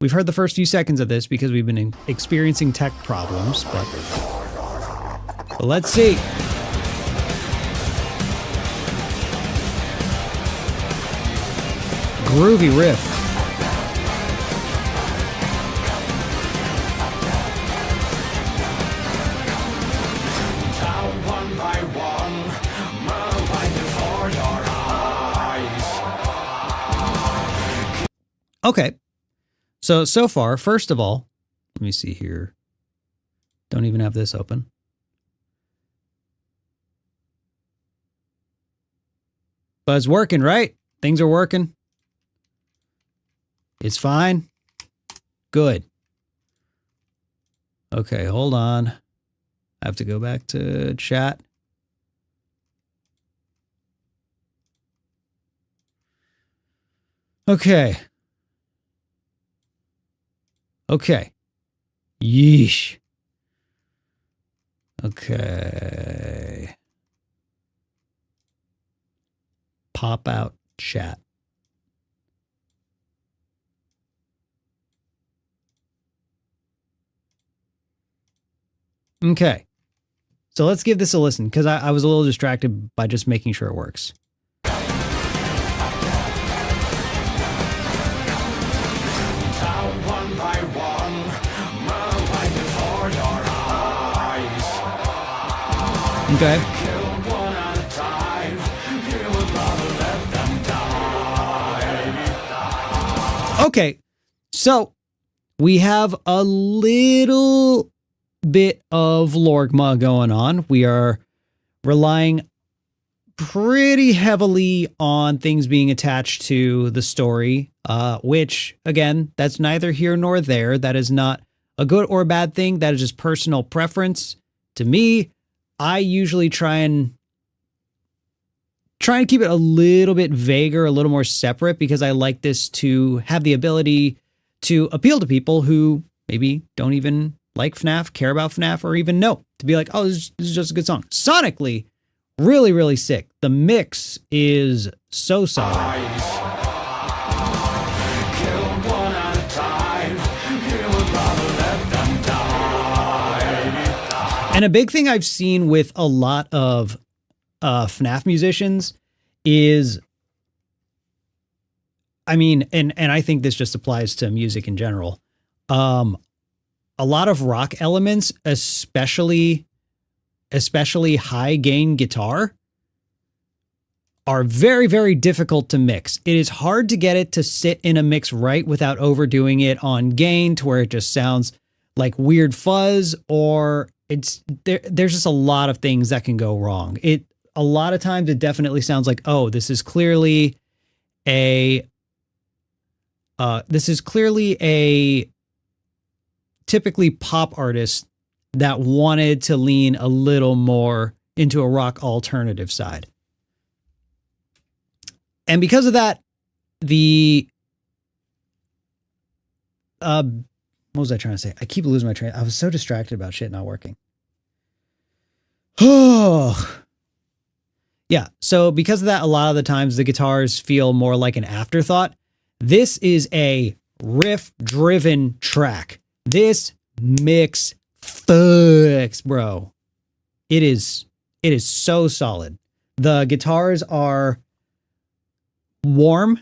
We've heard the first few seconds of this because we've been experiencing tech problems, but let's see. Groovy riff. Okay. So far, first of all, let me see here. Don't even have this open. But it's working, right? Things are working. It's fine. Good. Okay, hold on. I have to go back to chat. Okay. Okay. Yeesh. Okay. Pop out chat. Okay. So let's give this a listen, because I was a little distracted by just making sure it works. Okay. Okay, so we have a little bit of Lorgma going on. We are relying pretty heavily on things being attached to the story, which, again, that's neither here nor there. That is not a good or a bad thing. That is just personal preference. To me, I usually try and keep it a little bit vaguer, a little more separate, because I like this to have the ability to appeal to people who maybe don't even like FNAF, care about FNAF, or even know. To be like, oh, this is just a good song. Sonically, really, really sick. The mix is so solid. And a big thing I've seen with a lot of FNAF musicians is, I mean, and I think this just applies to music in general. A lot of rock elements, especially high gain guitar, are very, very difficult to mix. It is hard to get it to sit in a mix right without overdoing it on gain to where it just sounds like weird fuzz, or there's just a lot of things that can go wrong. A lot of times it definitely sounds like, oh, this is clearly a typically pop artist that wanted to lean a little more into a rock alternative side. And because of that, what was I trying to say? I keep losing my train. I was so distracted about shit not working. Oh, yeah. So because of that, a lot of the times the guitars feel more like an afterthought. This is a riff-driven track. This mix fucks, bro. It is so solid. The guitars are warm.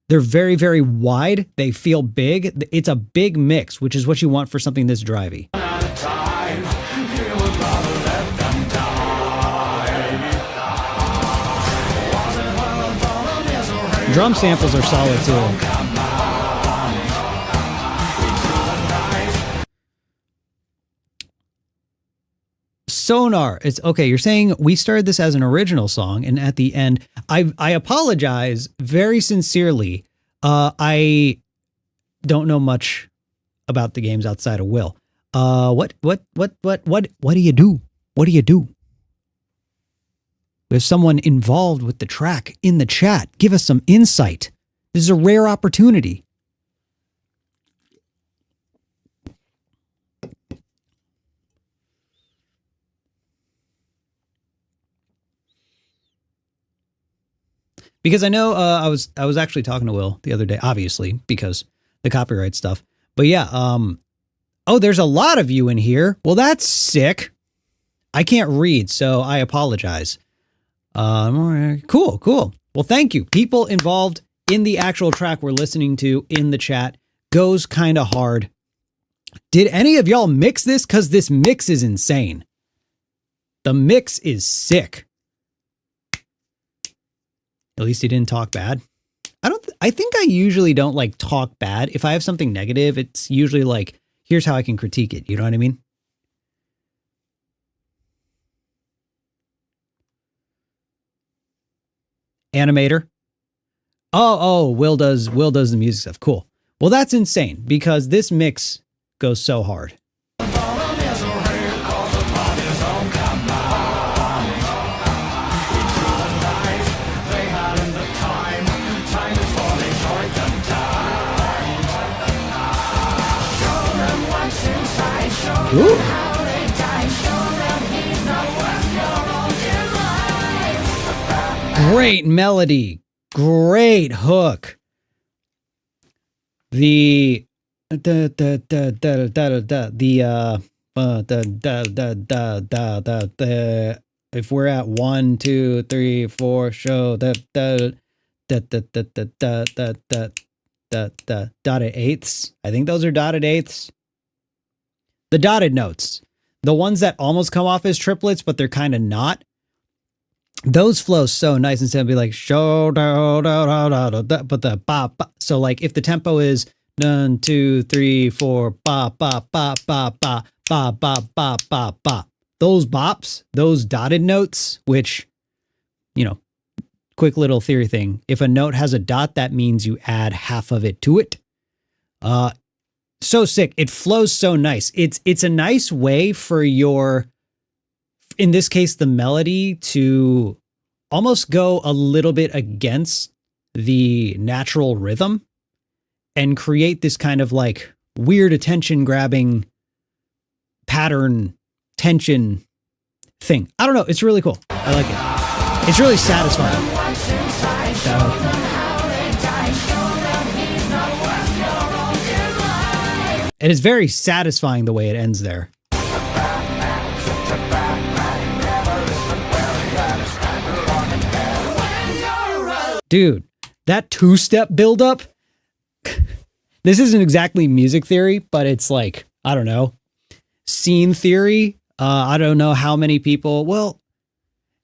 They're very, very wide. They feel big. It's a big mix, which is what you want for something this drivey. Drum samples are solid too. Sonar. It's okay. You're saying we started this as an original song, and at the end, I apologize very sincerely. I don't know much about the games outside of Will. What do you do? What do you do? We have someone involved with the track in the chat. Give us some insight. This is a rare opportunity. Because I know I was actually talking to Will the other day, obviously, because the copyright stuff. But yeah, oh, there's a lot of you in here. Well, that's sick. I can't read, so I apologize. Cool, cool. Well, thank you. People involved in the actual track we're listening to in the chat. Goes kind of hard. Did any of y'all mix this? Because this mix is insane. The mix is sick. At least he didn't talk bad. I think I usually don't like talk bad. If I have something negative, it's usually like, here's how I can critique it. You know what I mean? Animator. Oh, Will does the music stuff. Cool. Well, that's insane because this mix goes so hard. Ooh. Great melody, great hook. If we're at 1, 2, 3, 4, show dotted eighths. I think those are dotted eighths. The dotted notes, the ones that almost come off as triplets, but they're kind of not. Those flow so nice instead of be like show da da da da da, but the ba ba. So like if the tempo is 1, 2, 3, 4 ba ba ba ba ba ba ba ba ba ba. Those bops, those dotted notes, which, you know, quick little theory thing. If a note has a dot, that means you add half of it to it. So sick. It flows so nice. It's a nice way for your, in this case, the melody to almost go a little bit against the natural rhythm and create this kind of like weird attention grabbing pattern tension thing. I don't know. It's really cool. I like it. It's really satisfying. It is very satisfying the way it ends there. Dude, that two-step buildup. This isn't exactly music theory, but it's like, I don't know, scene theory. I don't know how many people, well,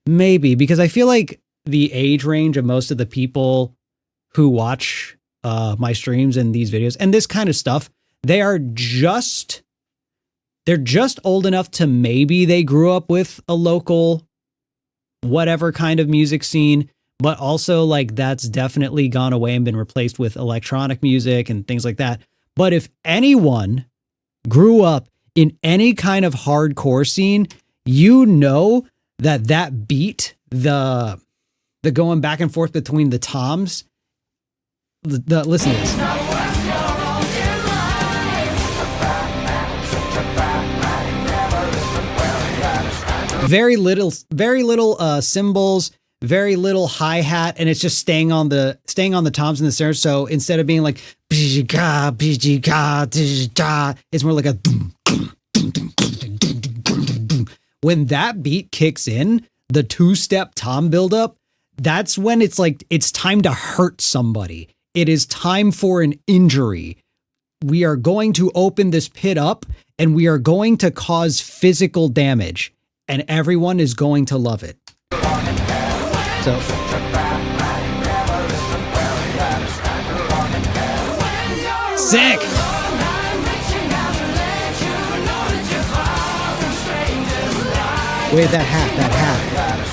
maybe, because I feel like the age range of most of the people who watch my streams and these videos and this kind of stuff, they're just old enough to maybe they grew up with a local whatever kind of music scene, but also like that's definitely gone away and been replaced with electronic music and things like that. But if anyone grew up in any kind of hardcore scene, you know that beat, the going back and forth between the toms, listen to this. Very little cymbals, very little hi-hat, and it's just staying on the toms and the snares. So instead of being like it's more like a when that beat kicks in, the two-step tom buildup, that's when it's like it's time to hurt somebody. It is time for an injury. We are going to open this pit up and we are going to cause physical damage. And everyone is going to love it. So. Sick! Wait, that hat.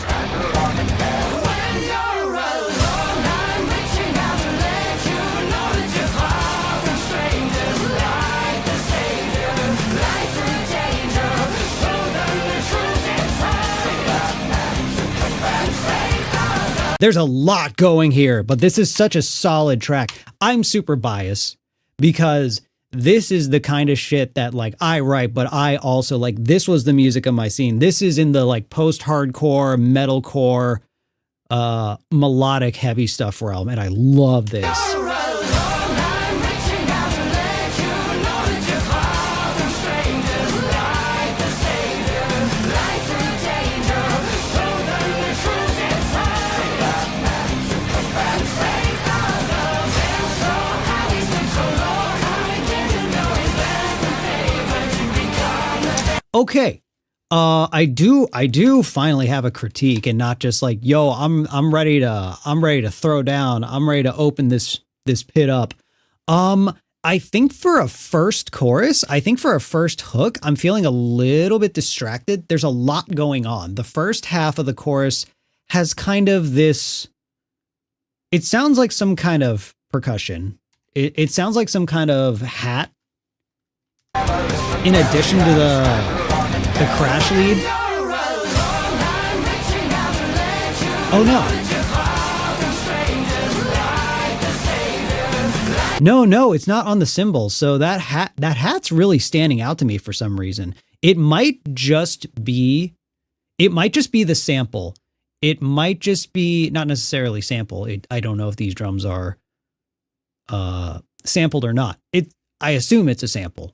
There's a lot going here, but this is such a solid track. I'm super biased because this is the kind of shit that like I write, but I also like, this was the music of my scene. This is in the like post-hardcore, metalcore, melodic heavy stuff realm, and I love this. Okay. I do finally have a critique and not just like, yo, I'm ready to throw down. I'm ready to open this pit up. I think for a first chorus, I think for a first hook, I'm feeling a little bit distracted. There's a lot going on. The first half of the chorus has kind of this, it sounds like some kind of percussion. It sounds like some kind of hat in addition to the crash lead. Oh no. No, it's not on the cymbals. So that hat's really standing out to me for some reason. It might just be the sample. It might just be not necessarily sample. I don't know if these drums are sampled or not. I assume it's a sample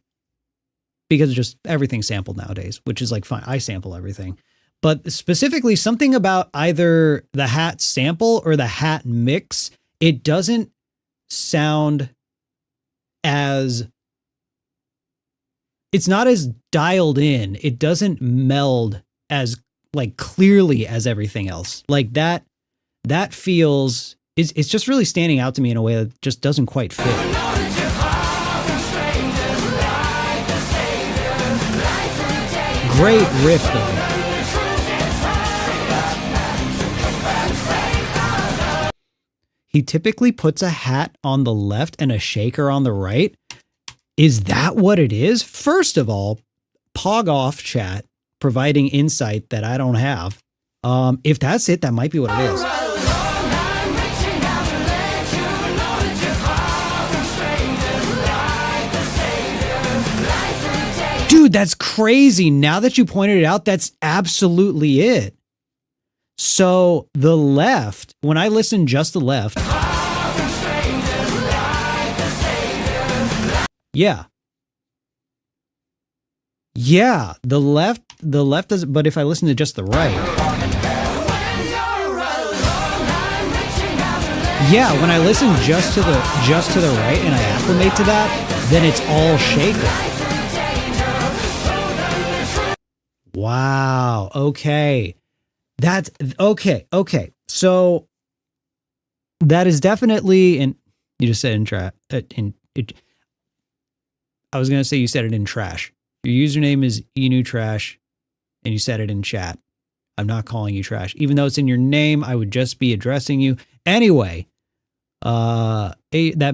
because just everything's sampled nowadays, which is like fine. I sample everything. But specifically something about either the hat sample or the hat mix, it doesn't sound as, it's not as dialed in. It doesn't meld as like clearly as everything else. Like that feels, it's just really standing out to me in a way that just doesn't quite fit. Great riff though. He typically puts a hat on the left and a shaker on the right. Is that what it is? First of all, pog off, chat, providing insight that I don't have. If that's it, that might be what it is. Dude, that's crazy. Now that you pointed it out, that's absolutely it. So the left, when I listen just the left. Yeah. Yeah, the left does, but if I listen to just the right. Yeah, when I listen just to the right and I acclimate to that, then it's all shaker. Wow, okay. That's okay. So that is definitely, and you just said I was going to say you said it in trash. Your username is enutrash and you said it in chat. I'm not calling you trash. Even though it's in your name, I would just be addressing you. Anyway, that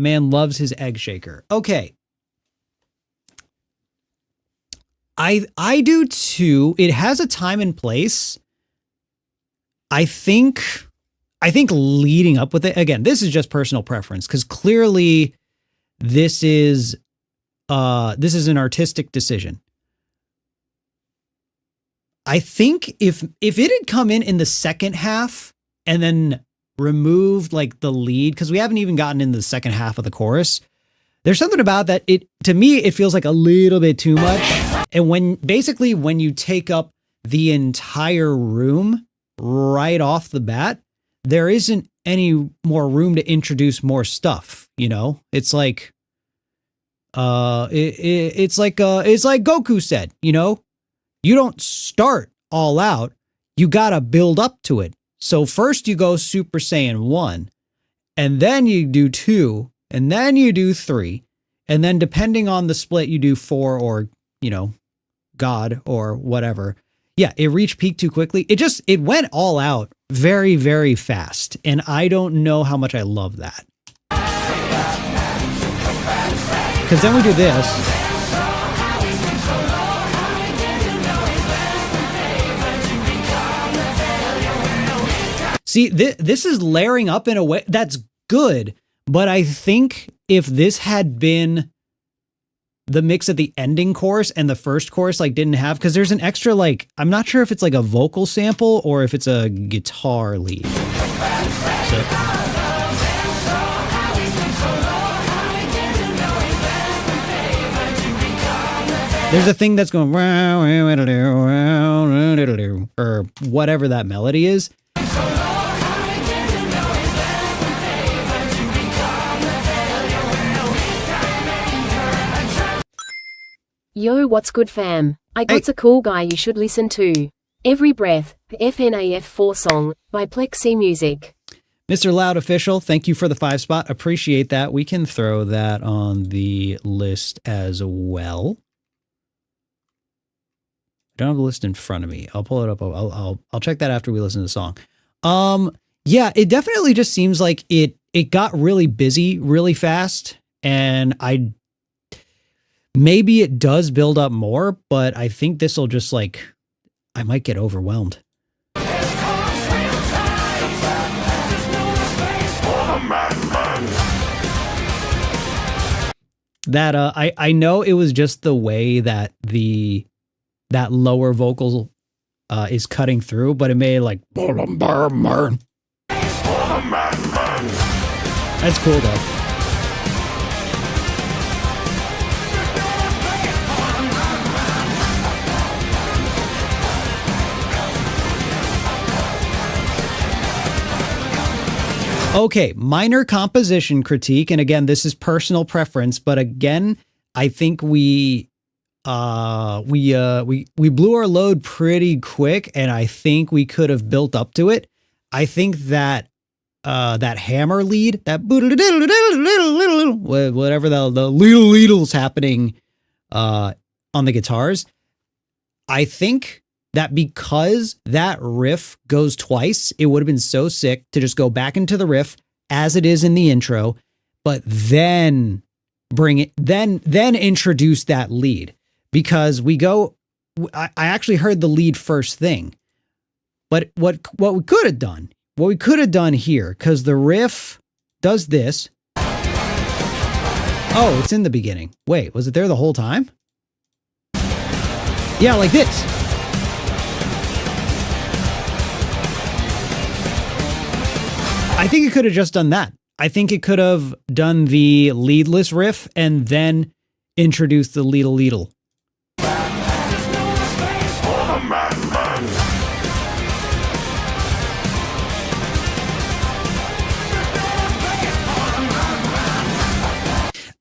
man loves his egg shaker. Okay. I do too. It has a time and place. I think leading up with it, again, this is just personal preference because clearly this is an artistic decision. I think if it had come in the second half and then removed like the lead, because we haven't even gotten into the second half of the chorus, there's something about that. To me, it feels like a little bit too much. And when you take up the entire room right off the bat, there isn't any more room to introduce more stuff. You know, it's like, it's like Goku said, you know, you don't start all out. You got to build up to it. So first you go Super Saiyan 1 and then you do 2 and then you do 3. And then depending on the split, you do 4 or, you know, God or whatever. Yeah, it reached peak too quickly. It went all out very, very fast. And I don't know how much I love that. Because then we do this. See, this is layering up in a way that's good. But I think if this had been the mix at the ending chorus and the first chorus like didn't have, because there's an extra, like, I'm not sure if it's like a vocal sample or if it's a guitar lead. So there's a thing that's going or whatever that melody is. Yo, what's good fam? I got a cool guy you should listen to. Every Breath, the FNAF 4 song, by Plexi Music. Mr. Loud Official, thank you for the 5 spot. Appreciate that. We can throw that on the list as well. I don't have the list in front of me. I'll pull it up. I'll check that after we listen to the song. Yeah, it definitely just seems like it got really busy really fast, and maybe it does build up more, but I think this will just I might get overwhelmed. That I know it was just the way that that lower vocal is cutting through, but it made that's cool though. Okay, minor composition critique, and again, this is personal preference, but again, I think we blew our load pretty quick, and I think we could have built up to it. I think that that hammer lead, that whatever the little happening on the guitars, I think that because that riff goes twice, it would have been so sick to just go back into the riff as it is in the intro, but then then introduce that lead, because I actually heard the lead first thing, but what we could have done here, because the riff does this. Oh, it's in the beginning. Wait, was it there the whole time? Yeah, like this. I think it could have just done that. I think it could have done the leadless riff and then introduced the leadle.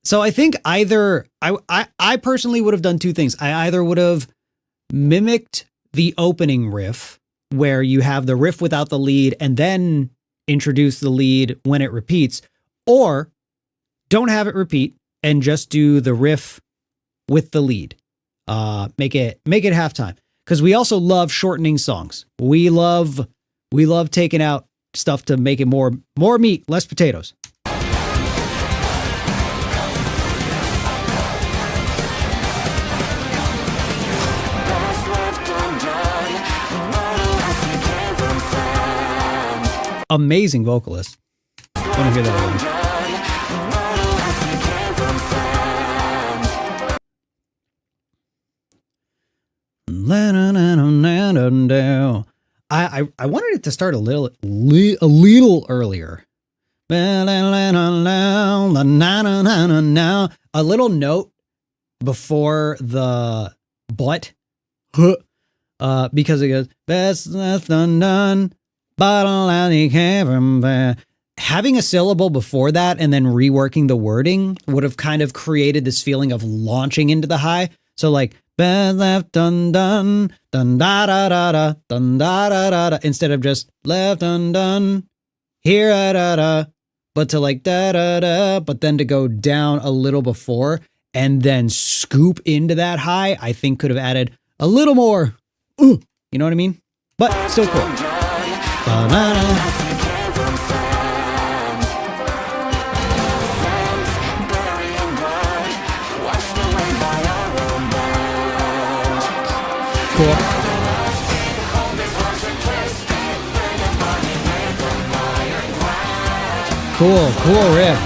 So I think either I personally would have done two things. I either would have mimicked the opening riff where you have the riff without the lead and then introduce the lead when it repeats, or don't have it repeat and just do the riff with the lead. Make it halftime, because we also love shortening songs. We love taking out stuff to make it more meat, less potatoes. Amazing vocalist. I want to hear that again. I wanted it to start a little earlier. A little note before the but, because it goes best left undone. Having a syllable before that and then reworking the wording would have kind of created this feeling of launching into the high. So like best left undone, dun da da da da, dun da da da da, instead of just left undone, here da da, but to like da da da, but then to go down a little before and then scoop into that high, I think could have added a little more. You know what I mean? But still cool. Cool. Cool riff.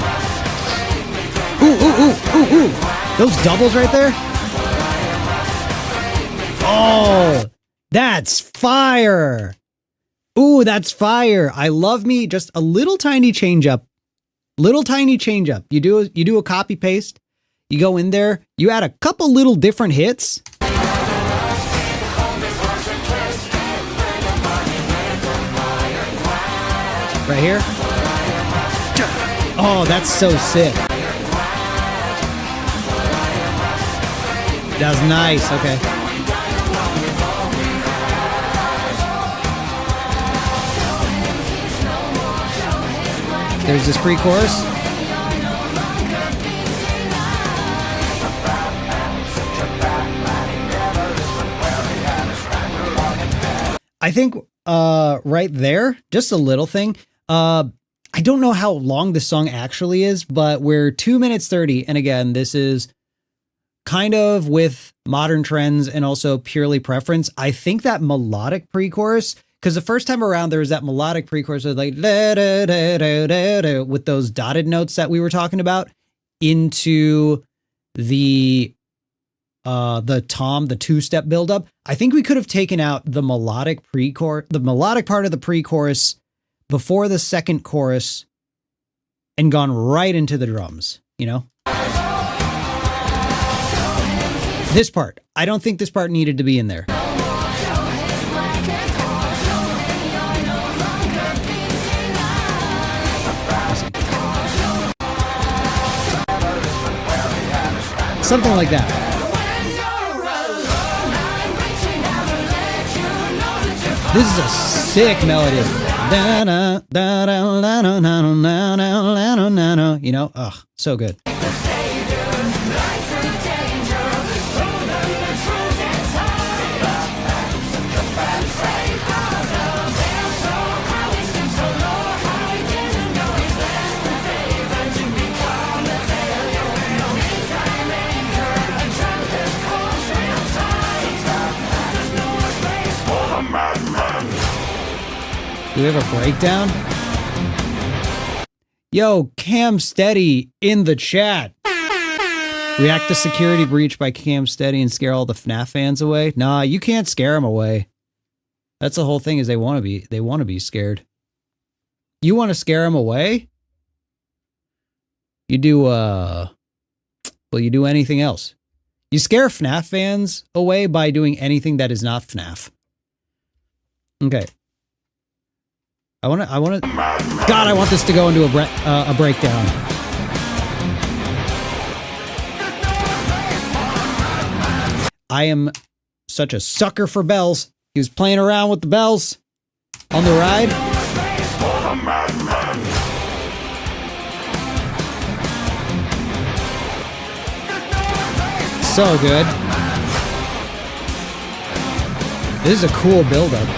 Ooh. Those doubles right there. Oh, that's fire. Ooh, that's fire. I love me just a little tiny change up. You do a copy paste. You go in there, you add a couple little different hits. Right here. Oh, that's so sick. That was nice. Okay. There's this pre-chorus. I think right there, just a little thing. I don't know how long this song actually is, but we're 2 minutes 30. And again, this is kind of with modern trends and also purely preference. I think that melodic pre-chorus, because the first time around there was that melodic pre-chorus with like with those dotted notes that we were talking about into the two-step buildup. I think we could have taken out the melodic pre-chorus, the melodic part of the pre-chorus before the second chorus and gone right into the drums, you know? This part, I don't think this part needed to be in there. Something like that. This is a sick melody. You know, ugh, so good. Do we have a breakdown? Yo, Cam Steady in the chat. React to security breach by Cam Steady and scare all the FNAF fans away. Nah, you can't scare them away. That's the whole thing, is they want to be scared. You want to scare them away? You do well, you do anything else. You scare FNAF fans away by doing anything that is not FNAF. Okay. I want to, God, I want this to go into a breakdown. I am such a sucker for bells. He was playing around with the bells on the ride. So good. This is a cool build-up.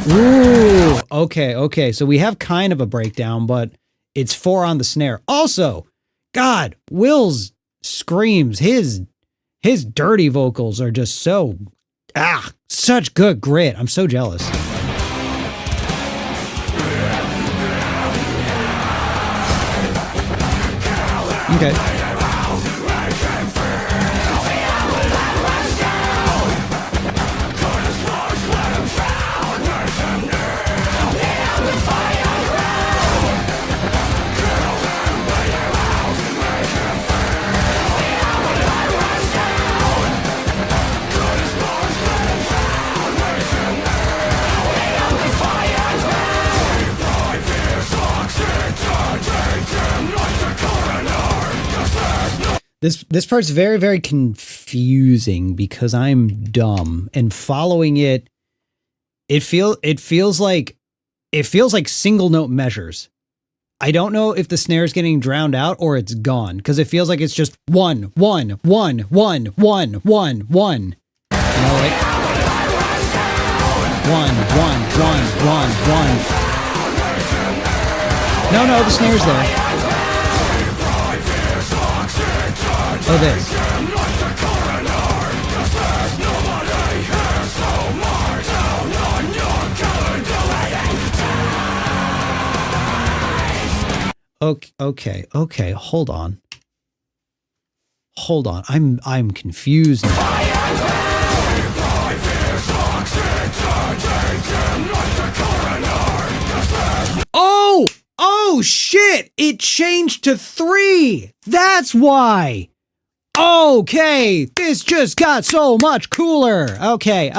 Ooh, okay. So we have kind of a breakdown, but it's 4 on the snare. Also, God, Will's screams, his dirty vocals are just so, such good grit. I'm so jealous. Okay. This part's very, very confusing because I'm dumb, and following it feels like single note measures. I don't know if the snare is getting drowned out or it's gone, because it feels like it's just 1 1 1 1 1 1 1 1. You know, like 1 1 1 1 1. No, the snare's there. Oh, this. Okay. Hold on. I'm confused now. Oh shit! It changed to 3. That's why. Okay, this just got so much cooler. Okay.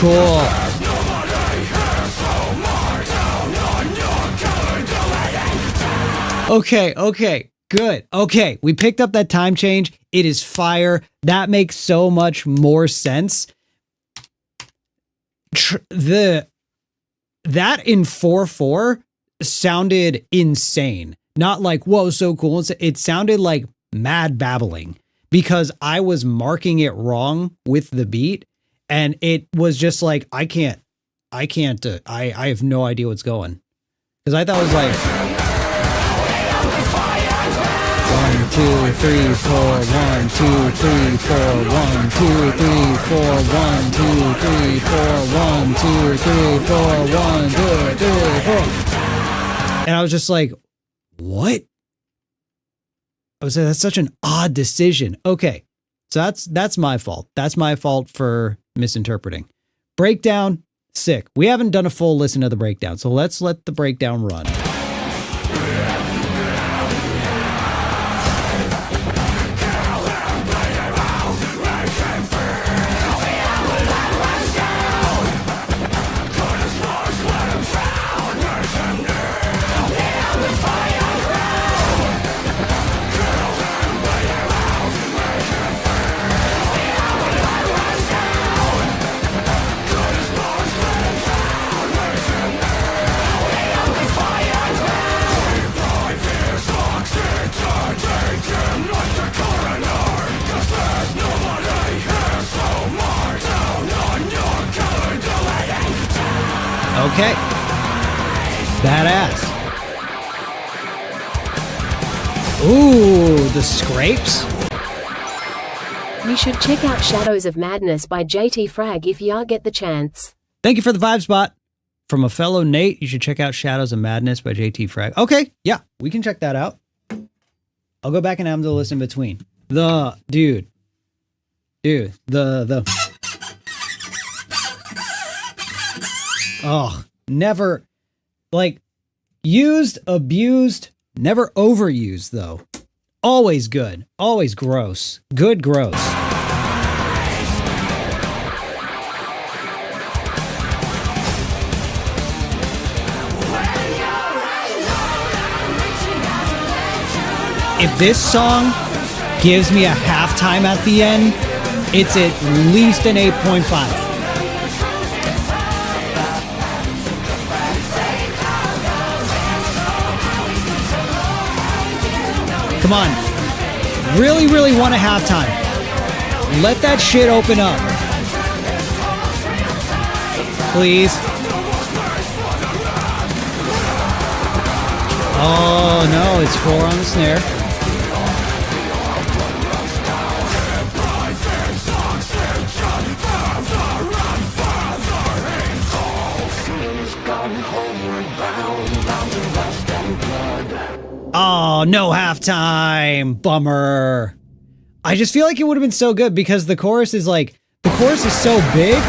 cool. Okay, good. Okay, we picked up that time change. It is fire. That makes so much more sense. That in 4-4 sounded insane. Not like, whoa, so cool. It sounded like mad babbling because I was marking it wrong with the beat. And it was just like, I have no idea what's going. Because I thought it was like 1, 2, 3, 4, 1, 2, 3, 4, 1, 2, 3, 4, 1, 2, 3, 4, 1, 2, 3, 4, 1, 2, 3, 4. And I was just like, what? I was like, that's such an odd decision. Okay. So that's my fault. That's my fault for misinterpreting. Breakdown, sick. We haven't done a full listen to the breakdown, so let's let the breakdown run. Okay. Badass. Ooh, the scrapes. You should check out Shadows of Madness by JT Frag if ya get the chance. Thank you for the vibe spot. From a fellow Nate, you should check out Shadows of Madness by JT Frag. Okay, yeah, we can check that out. I'll go back and have them to listen between. Dude, oh, never, like, used, abused, never overused, though. Always good. Always gross. Good gross. If this song gives me a halftime at the end, it's at least an 8.5. Come on. Really, really want a halftime. Let that shit open up. Please. Oh, no, it's 4 on the snare. Oh, no halftime. Bummer. I just feel like it would have been so good because the chorus is like, the chorus is so big,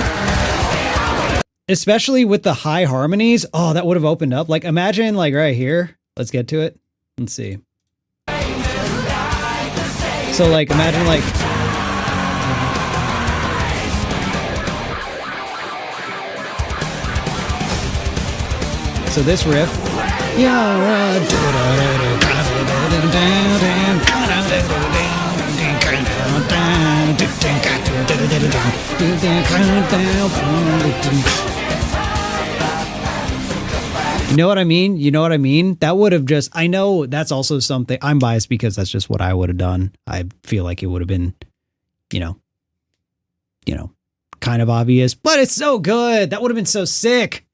especially with the high harmonies. Oh, that would have opened up. Like, imagine like right here. Let's get to it. Let's see. So like, imagine like, so this riff. You know what I mean? You know what I mean? That would have just, I know that's also something, I'm biased because that's just what I would have done. I feel like it would have been, you know, kind of obvious, but it's so good. That would have been so sick.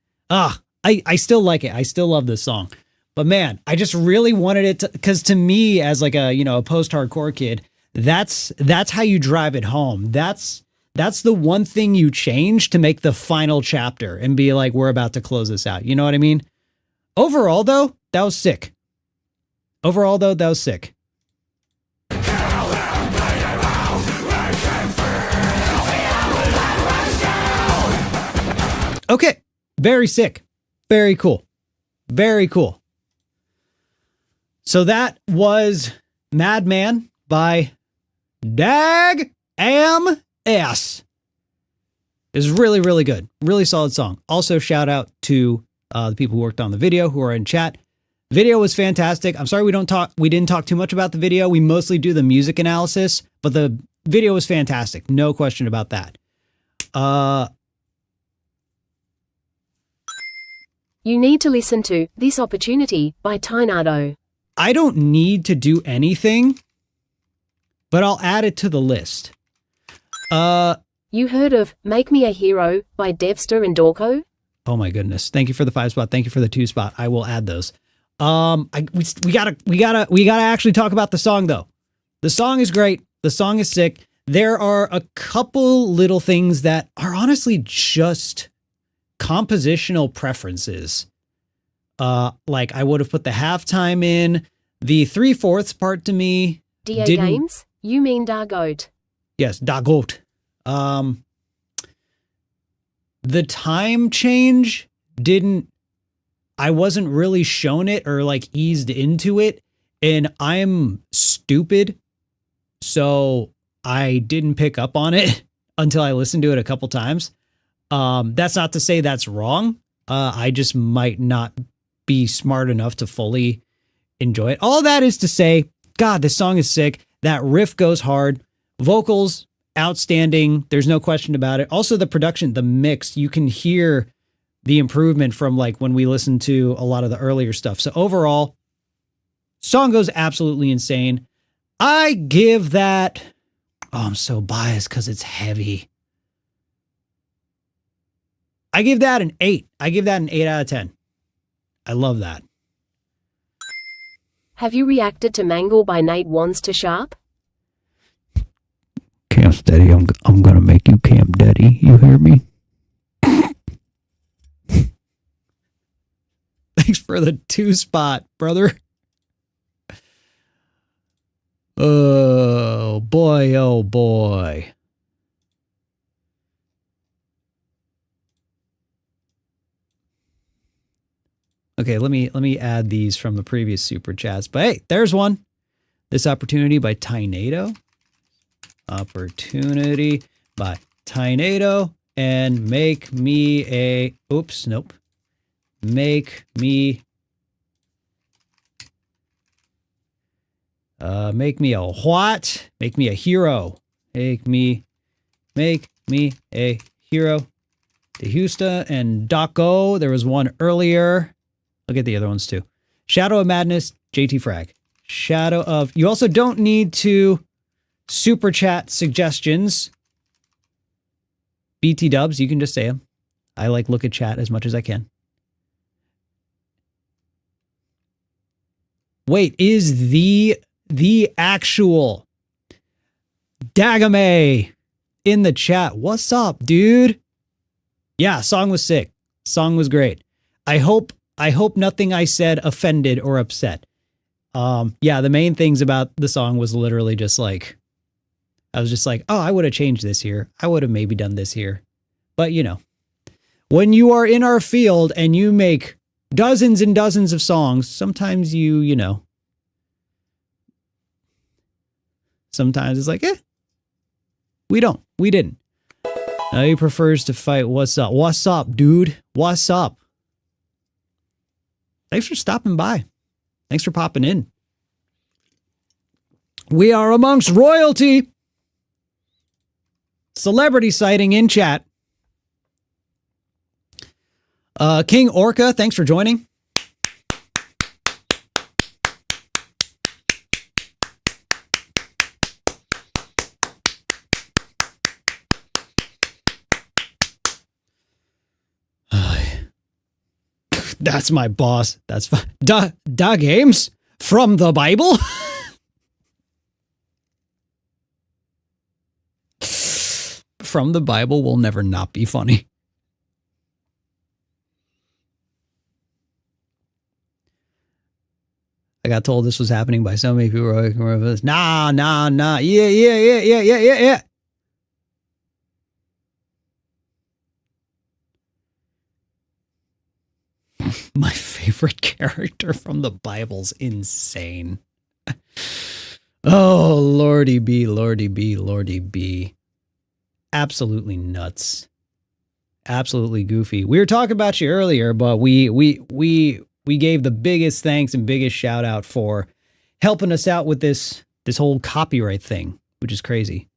I still like it. I still love this song. But man, I just really wanted it to, because to me as like a, a post-hardcore kid, that's how you drive it home. That's the one thing you change to make the final chapter and be like, we're about to close this out. You know what I mean? Overall though, that was sick. Okay. Very sick. Very cool. Very cool. So that was Madman by DAGames. It's really, really good. Really solid song. Also, shout out to the people who worked on the video who are in chat. Video was fantastic. I'm sorry we didn't talk too much about the video. We mostly do the music analysis, but the video was fantastic. No question about that. You need to listen to This Opportunity by Tynado. I don't need to do anything, but I'll add it to the list. You heard of Make Me a Hero by Devster and Dorco? Oh my goodness. Thank you for the 5 spot. Thank you for the 2 spot. I will add those. We gotta actually talk about the song though. The song is great. The song is sick. There are a couple little things that are honestly just compositional preferences. Like I would have put the halftime in. The 3/4 part to me. DAGames? You mean DAGoat? Yes, DAGoat. The time change I wasn't really shown it or like eased into it, and I'm stupid, so I didn't pick up on it until I listened to it a couple times. That's not to say that's wrong. I just might not be smart enough to fully enjoy it. All that is to say, God, this song is sick. That riff goes hard. Vocals, outstanding. There's no question about it. Also, the production, the mix, you can hear the improvement from like when we listened to a lot of the earlier stuff. So overall, song goes absolutely insane. I give that, I'm so biased because it's heavy. I give that an 8. I give that an 8 out of 10. I love that. Have you reacted to Mangle by NateWantsToBattle? Cam Steady, I'm gonna make you Cam Daddy. You hear me? Thanks for the 2 spot, brother. Oh boy, oh boy. Okay, let me add these from the previous super chats. But hey, there's one. This Opportunity by Tynado. Opportunity by Tynado. And make me a... Oops, nope. Make me a what? Make me a hero. Make me a hero. The Houston and Doco. There was one earlier. Look at the other ones too. Shadow of Madness, JT Frag. Shadow of... You also don't need to super chat suggestions. BT dubs, you can just say them. I like look at chat as much as I can. Wait, is the actual Dagame in the chat? What's up, dude? Yeah, song was sick. Song was great. I hope nothing I said offended or upset. Yeah, the main things about the song was literally just like, I was just like, oh, I would have changed this here. I would have maybe done this here. But you know, when you are in our field and you make dozens and dozens of songs, sometimes you know, sometimes it's like, we didn't. Now he prefers to fight. What's up? What's up, dude? What's up? Thanks for stopping by. Thanks for popping in. We are amongst royalty. Celebrity sighting in chat. King Orca, thanks for joining. That's my boss. That's fine. DAGames from the Bible. From the Bible will never not be funny. I got told this was happening by so many people. Nah. Yeah. My favorite character from the Bible's insane. Oh, Lordy B. Absolutely nuts. absolutely goofy. We were talking about you earlier, but we gave the biggest thanks and biggest shout out for helping us out with this whole copyright thing, which is crazy.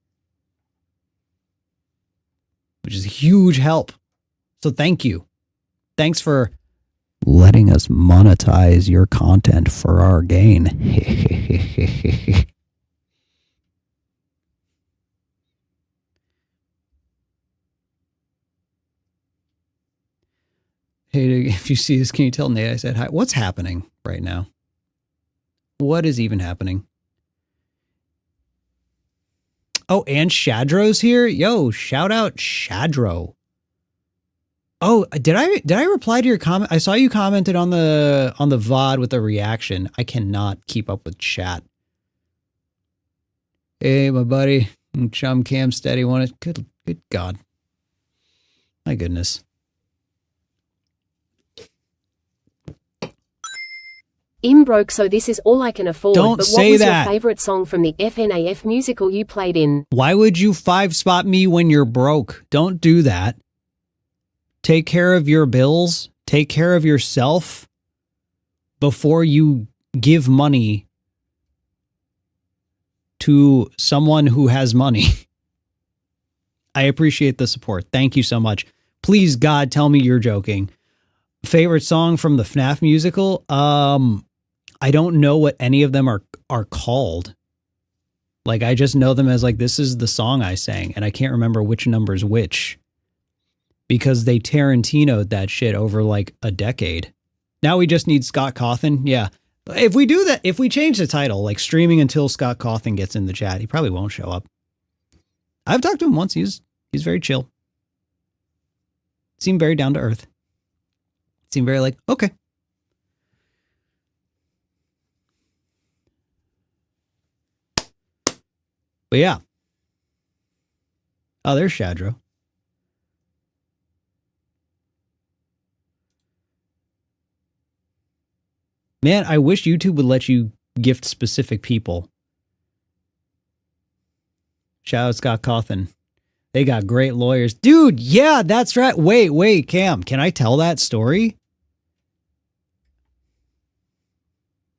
Which is a huge help. So thank you. Thanks for letting us monetize your content for our gain. Hey, if you see this, can you tell Nate I said hi? What's happening right now? What is even happening? Oh, and Shadro's here? Yo, shout out Shadro. Oh, did I reply to your comment? I saw you commented on the VOD with a reaction. I cannot keep up with chat. Hey, my buddy, chum Cam Steady wanted. Good God. My goodness. I'm broke, so this is all I can afford. Don't but say what was that. your favorite song from the FNAF musical you played in? Why would you 5-spot me when you're broke? Don't do that. Take care of your bills. Take care of yourself before you give money to someone who has money. I appreciate the support. Thank you so much. Please, God, tell me you're joking. Favorite song from the FNAF musical? I don't know what any of them are called. Like, I just know them as like, this is the song I sang, and I can't remember which number's which. Because they Tarantino'd that shit over like a decade. Now we just need Scott Cawthon. Yeah. If we do that, if we change the title, like streaming until Scott Cawthon gets in the chat, he probably won't show up. I've talked to him once. He's very chill. Seemed very down to earth. Seemed very like, okay. But yeah. Oh, there's Shadro. Man, I wish YouTube would let you gift specific people. Shout out Scott Cawthon. They got great lawyers. Dude, yeah, that's right. Wait, Cam, can I tell that story?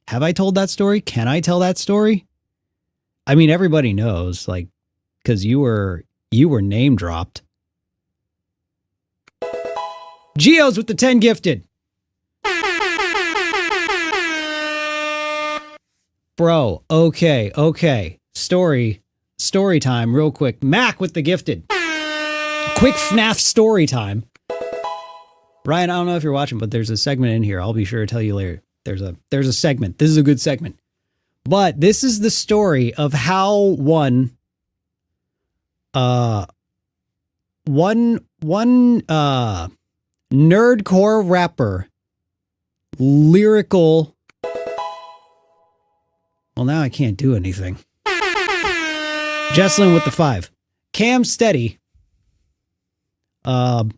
Have I told that story? Can I tell that story? I mean, everybody knows, like, because you were name dropped. Geo's with the 10 gifted. Bro, okay. Story time real quick. Mac with the gifted. Quick FNAF story time. Ryan, I don't know if you're watching, but there's a segment in here. I'll be sure to tell you later. There's a segment. This is a good segment. But this is the story of how one nerdcore rapper, lyrical. Well, now I can't do anything. Jesslyn with the 5. Cam Steady. The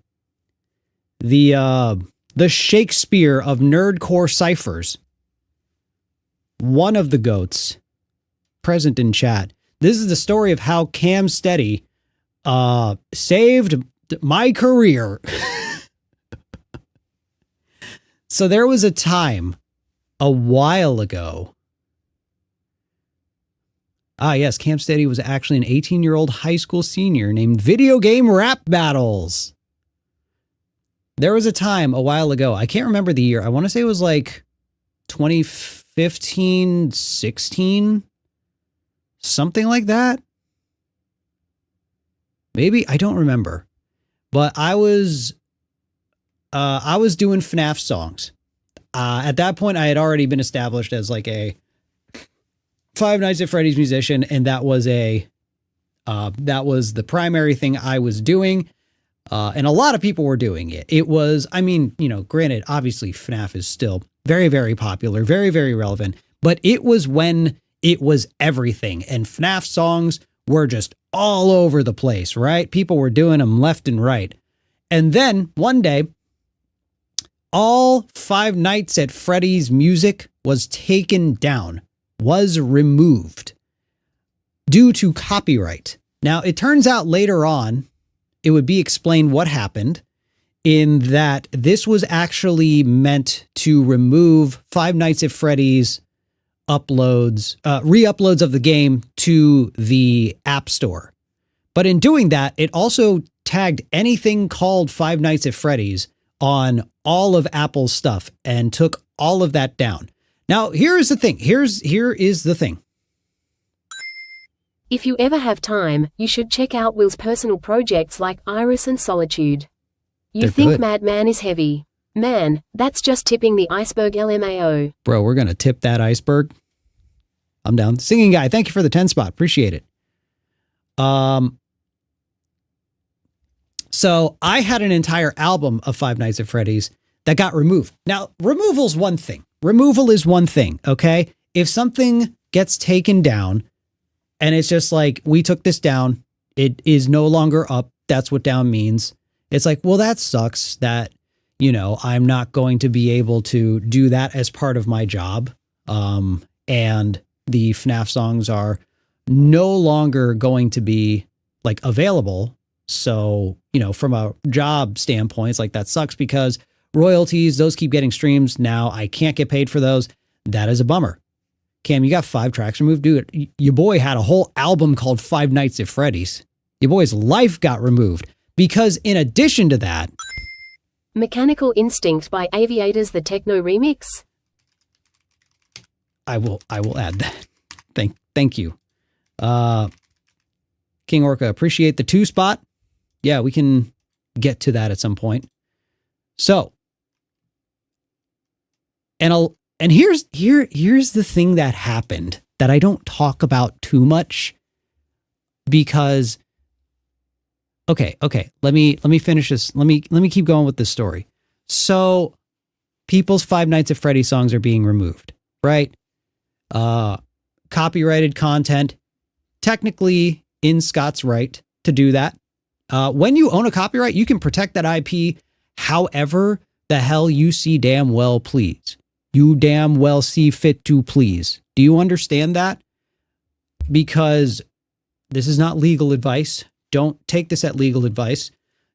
Shakespeare of nerdcore ciphers. One of the goats present in chat. This is the story of how Cam Steady saved my career. So there was a time a while ago. Yes, Cam Steady was actually an 18-year-old high school senior named Video Game Rap Battles. There was a time a while ago, I can't remember the year. I want to say it was like 2015, 16, something like that. Maybe, I don't remember. But I was doing FNAF songs. At that point, I had already been established as like a Five Nights at Freddy's musician, and that was the primary thing I was doing. And a lot of people were doing it. It was, I mean, you know, granted, obviously FNAF is still very, very popular, very, very relevant, but it was when it was everything, and FNAF songs were just all over the place, right? People were doing them left and right. And then one day, all Five Nights at Freddy's music was taken down, was removed due to copyright. Now, it turns out later on, it would be explained what happened. in that this was actually meant to remove Five Nights at Freddy's uploads, re-uploads of the game to the App Store. But in doing that, it also tagged anything called Five Nights at Freddy's on all of Apple's stuff and took all of that down. Now, here is the thing. Here is the thing. If you ever have time, you should check out Will's personal projects like Iris and Solitude. You They're think good. Madman is heavy. Man, that's just tipping the iceberg LMAO. Bro, we're going to tip that iceberg. I'm down. Singing Guy, thank you for the 10 spot. Appreciate it. So I had an entire album of Five Nights at Freddy's that got removed. Now, removal's one thing. Removal is one thing, okay? If something gets taken down and it's just like, we took this down, it is no longer up. That's what down means. It's like, well, that sucks that, you know, I'm not going to be able to do that as part of my job. And the FNAF songs are no longer going to be like available. So, you know, from a job standpoint, it's like, that sucks because royalties, those keep getting streams. Now I can't get paid for those. That is a bummer. Cam, you got 5 tracks removed. Dude, your boy had a whole album called Five Nights at Freddy's. Your boy's life got removed because in addition to that, Mechanical Instinct by Aviators, the techno remix. I will add that. Thank you. King Orca, appreciate the 2 spot. Yeah, we can get to that at some point. So, and here's the thing that happened that I don't talk about too much because okay, let me finish this. Let me keep going with this story. So, people's Five Nights at Freddy songs are being removed, right? Copyrighted content, technically in Scott's right to do that. When you own a copyright, you can protect that IP however the hell you see damn well please. You damn well see fit to please. Do you understand that? Because this is not legal advice. Don't take this at legal advice.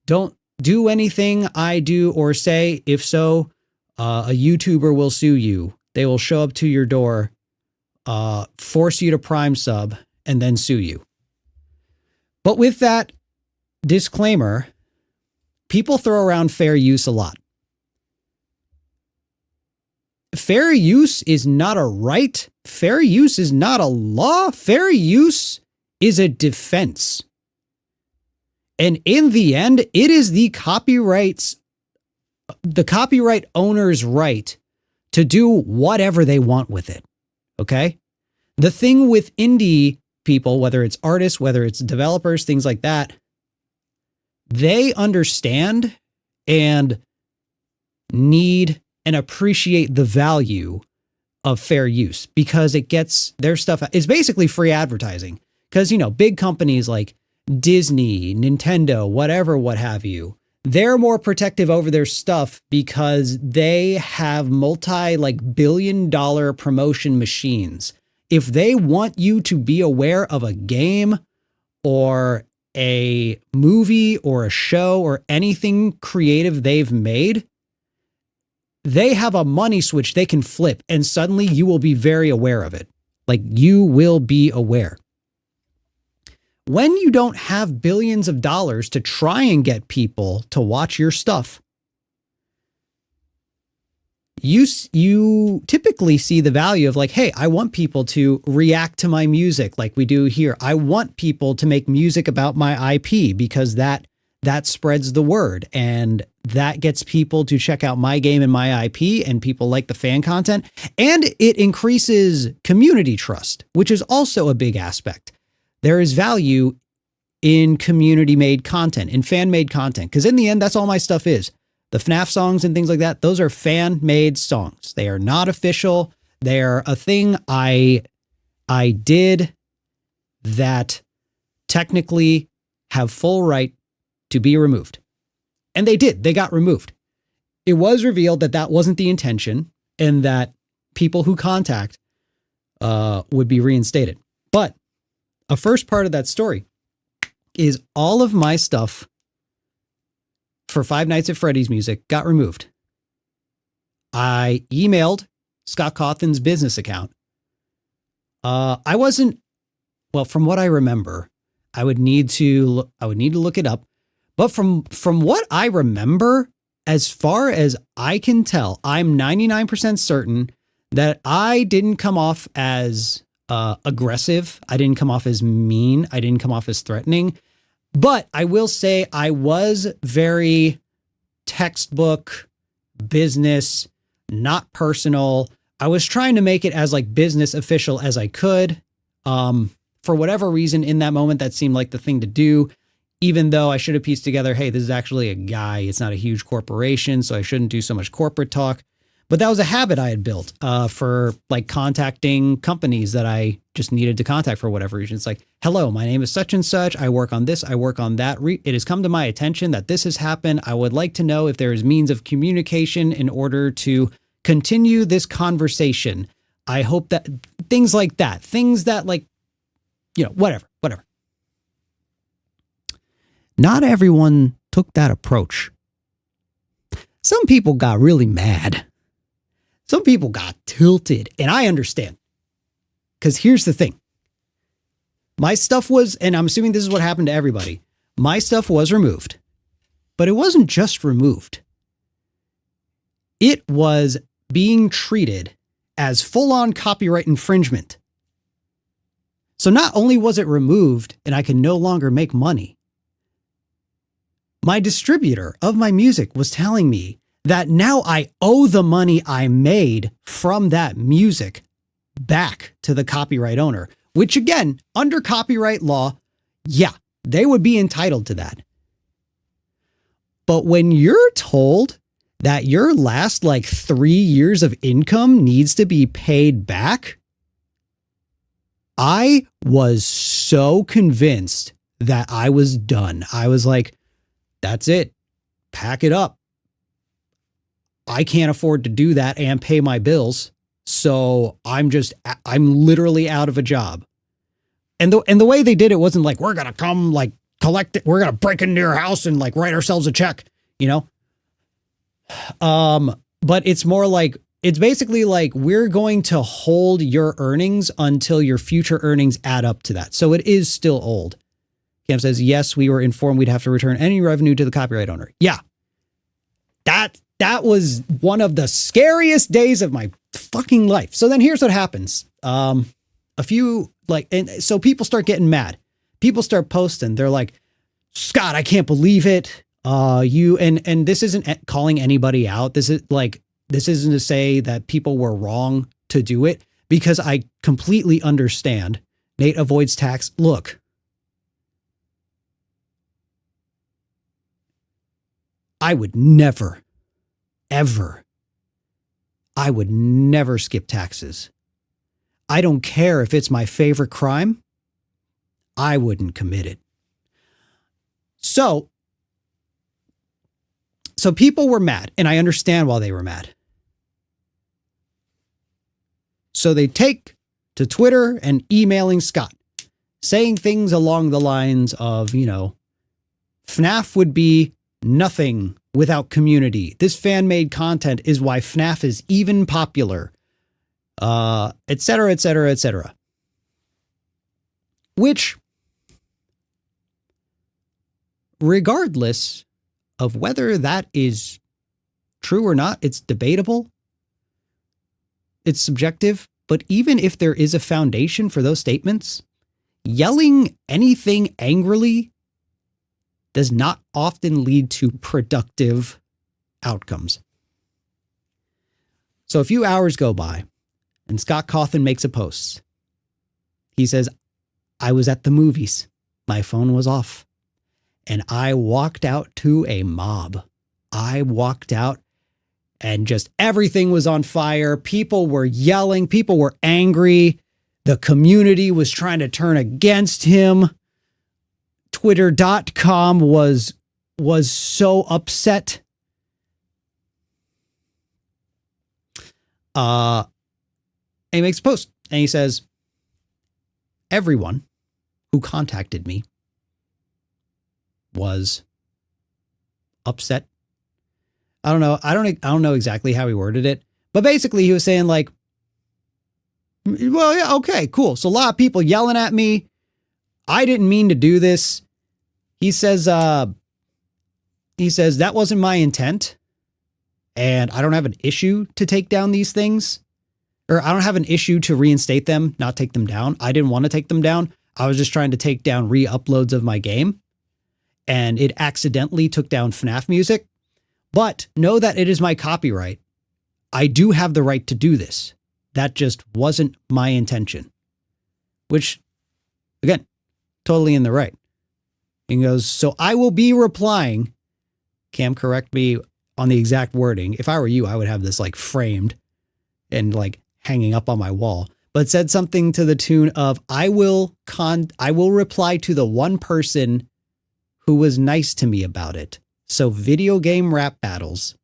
Don't do anything I do or say. If so, a YouTuber will sue you. They will show up to your door, force you to Prime sub, and then sue you. But with that disclaimer, people throw around fair use a lot. Fair use is not a right. Fair use is not a law. Fair use is a defense. And in the end, it is the copyright owner's right to do whatever they want with it. Okay? The thing with indie people, whether it's artists, whether it's developers, things like that, they understand and need and appreciate the value of fair use because it gets their stuff. It's basically free advertising because, you know, big companies like Disney, Nintendo, whatever, what have you, they're more protective over their stuff because they have multi-billion-dollar promotion machines. If they want you to be aware of a game or a movie or a show or anything creative they've made, they have a money switch they can flip and suddenly you will be very aware of it. Like, you will be aware. When you don't have billions of dollars to try and get people to watch your stuff, you typically see the value of like, hey, I want people to react to my music like we do here. I want people to make music about my IP because that spreads the word and that gets people to check out my game and my IP and people like the fan content. And it increases community trust, which is also a big aspect. There is value in community-made content, in fan-made content, because in the end, that's all my stuff is. The FNAF songs and things like that, those are fan-made songs. They are not official. They are a thing I did that technically have full right to be removed. And they did. They got removed. It was revealed that that wasn't the intention and that people who contact would be reinstated. But a first part of that story is all of my stuff for Five Nights at Freddy's music got removed. I emailed Scott Cawthon's business account. I wasn't, well, from what I remember, I would need to look it up. But from what I remember, as far as I can tell, I'm 99% certain that I didn't come off as aggressive. I didn't come off as mean. I didn't come off as threatening. But I will say I was very textbook, business, not personal. I was trying to make it as like business official as I could. For whatever reason in that moment, that seemed like the thing to do, even though I should have pieced together, hey, this is actually a guy. It's not a huge corporation, so I shouldn't do so much corporate talk. But that was a habit I had built for like contacting companies that I just needed to contact for whatever reason. It's like, hello, my name is such and such. I work on this. I work on that. It has come to my attention that this has happened. I would like to know if there is means of communication in order to continue this conversation. I hope that things like that, things that like, you know, whatever. Not everyone took that approach. Some people got really mad. Some people got tilted, and I understand. Because here's the thing. My stuff was, and I'm assuming this is what happened to everybody, my stuff was removed. But it wasn't just removed. It was being treated as full-on copyright infringement. So not only was it removed and I could no longer make money, my distributor of my music was telling me that now I owe the money I made from that music back to the copyright owner, which again, under copyright law, yeah, they would be entitled to that. But when you're told that your last like 3 years of income needs to be paid back, I was so convinced that I was done. I was like, that's it. Pack it up. I can't afford to do that and pay my bills. So I'm literally out of a job. And the way they did it wasn't like, we're going to come like collect it. We're going to break into your house and like write ourselves a check, you know? But it's more like, it's basically like, we're going to hold your earnings until your future earnings add up to that. So it is still old. Cam says, yes, we were informed we'd have to return any revenue to the copyright owner. Yeah. That was one of the scariest days of my fucking life. So then here's what happens. And so people start getting mad. People start posting. They're like, Scott, I can't believe it. And this isn't calling anybody out. This isn't to say that people were wrong to do it, because I completely understand. Nate avoids tax. Look, I would never, ever, I would never skip taxes. I don't care if it's my favorite crime. I wouldn't commit it. So people were mad, and I understand why they were mad. So they take to Twitter and emailing Scott, saying things along the lines of, you know, FNAF would be nothing without community. This fan-made content is why FNAF is even popular, et cetera, et cetera, et cetera. Which, regardless of whether that is true or not, it's debatable. It's subjective. But even if there is a foundation for those statements, yelling anything angrily does not often lead to productive outcomes. So a few hours go by and Scott Cawthon makes a post. He says, I was at the movies. My phone was off. And I walked out to a mob. I walked out and just everything was on fire. People were yelling. People were angry. The community was trying to turn against him. Twitter.com was so upset. And he makes a post and he says, everyone who contacted me was upset. I don't know. I don't know exactly how he worded it, but basically he was saying like, well, yeah, okay, cool. So a lot of people yelling at me. I didn't mean to do this. He says that wasn't my intent. And I don't have an issue to take down these things, or I don't have an issue to reinstate them, not take them down. I didn't want to take them down. I was just trying to take down re-uploads of my game, and it accidentally took down FNAF music. But know that it is my copyright. I do have the right to do this. That just wasn't my intention. Which, again, totally in the right. He goes, so I will be replying. Cam, correct me on the exact wording. If I were you, I would have this like framed and like hanging up on my wall. But said something to the tune of, I will reply to the one person who was nice to me about it. So video game rap battles,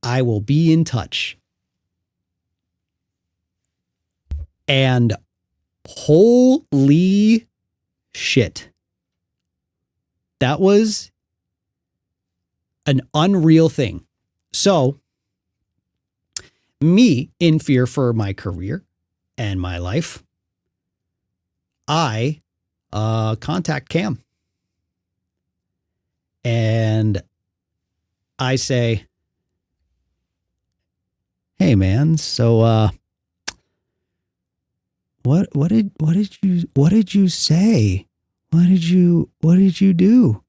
I will be in touch. And holy shit. That was an unreal thing. So me, in fear for my career and my life, I contact Cam. And I say, hey man, so what did you say? What did you do?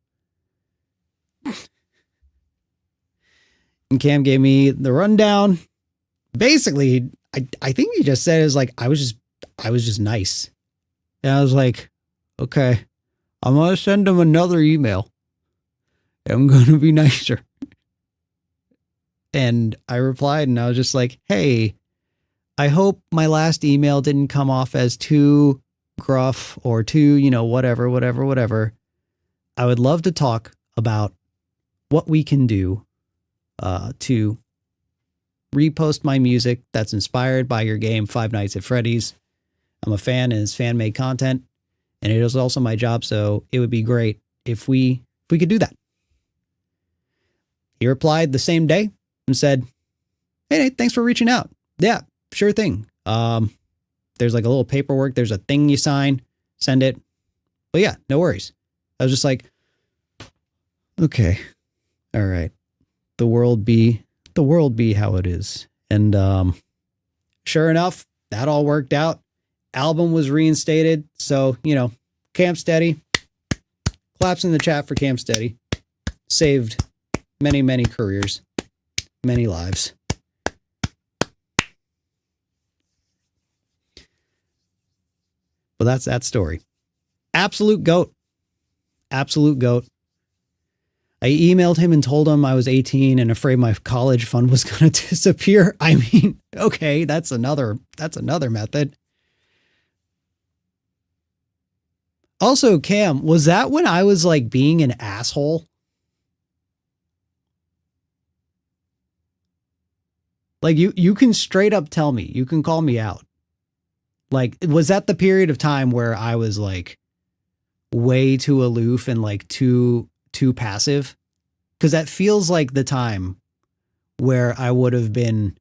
And Cam gave me the rundown. Basically, I think he just said is like I was just nice. And I was like, okay, I'm gonna send him another email. I'm gonna be nicer. And I replied and I was just like, hey, I hope my last email didn't come off as too gruff or too, whatever. I would love to talk about what we can do to repost my music that's inspired by your game, Five Nights at Freddy's. I'm a fan and it's fan-made content, and it is also my job, so it would be great if we could do that. He replied the same day and said, hey, Nate, thanks for reaching out. Yeah, sure thing. There's like a little paperwork. There's a thing you sign, send it. But yeah, no worries. I was just like, okay, all right. The world be how it is. And sure enough, that all worked out. Album was reinstated. So, Cam Steady. Claps in the chat for Cam Steady. Saved many, many careers, many lives. Well, that's that story. Absolute goat. Absolute goat. I emailed him and told him I was 18 and afraid my college fund was going to disappear. I mean, okay, that's another method. Also, Cam, was that when I was like being an asshole? Like you can straight up tell me, you can call me out. Like, was that the period of time where I was like way too aloof and like too passive? Because that feels like the time where I would have been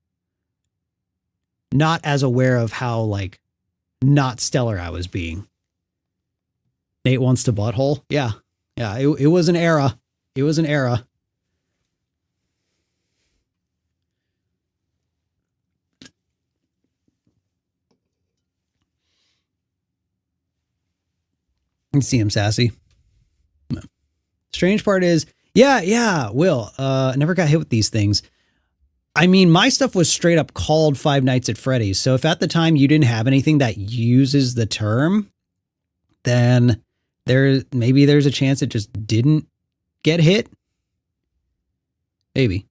not as aware of how like not stellar I was being. NateWantsToBattle. Yeah. It was an era. It was an era. You see him sassy. Strange part is, Will, never got hit with these things. I mean, my stuff was straight up called Five Nights at Freddy's. So if at the time you didn't have anything that uses the term, then maybe there's a chance it just didn't get hit. Maybe.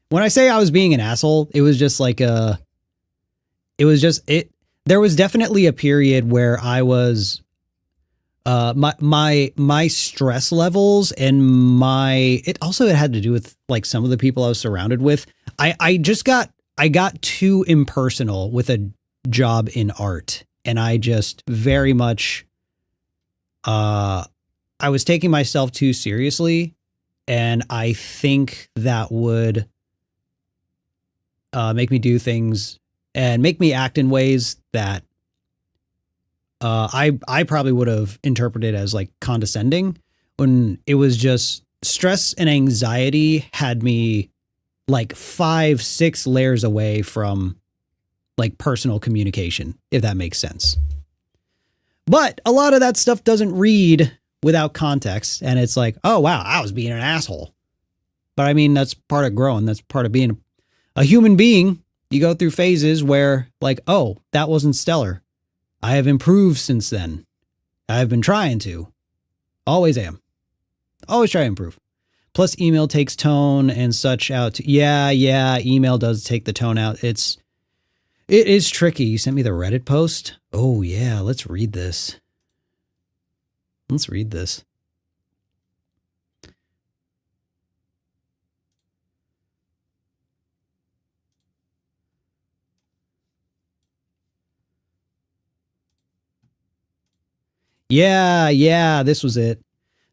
When I say I was being an asshole, it was just like there was definitely a period where I was my stress levels and it had to do with like some of the people I was surrounded with. I got too impersonal with a job in art, and I just very much, I was taking myself too seriously, and I think that would make me do things and make me act in ways that I probably would have interpreted as like condescending, when it was just stress and anxiety had me like 5-6 layers away from like personal communication, if that makes sense. But a lot of that stuff doesn't read without context, and it's like, oh wow, I was being an asshole. But I mean, that's part of growing. That's part of being a human being. You go through phases where like, oh, that wasn't stellar. I have improved since then. I've been trying to. Always am. Always try to improve. Plus email takes tone and such out. Yeah, email does take the tone out. It is tricky. You sent me the Reddit post. Oh yeah, let's read this. Let's read this. Yeah, this was it. It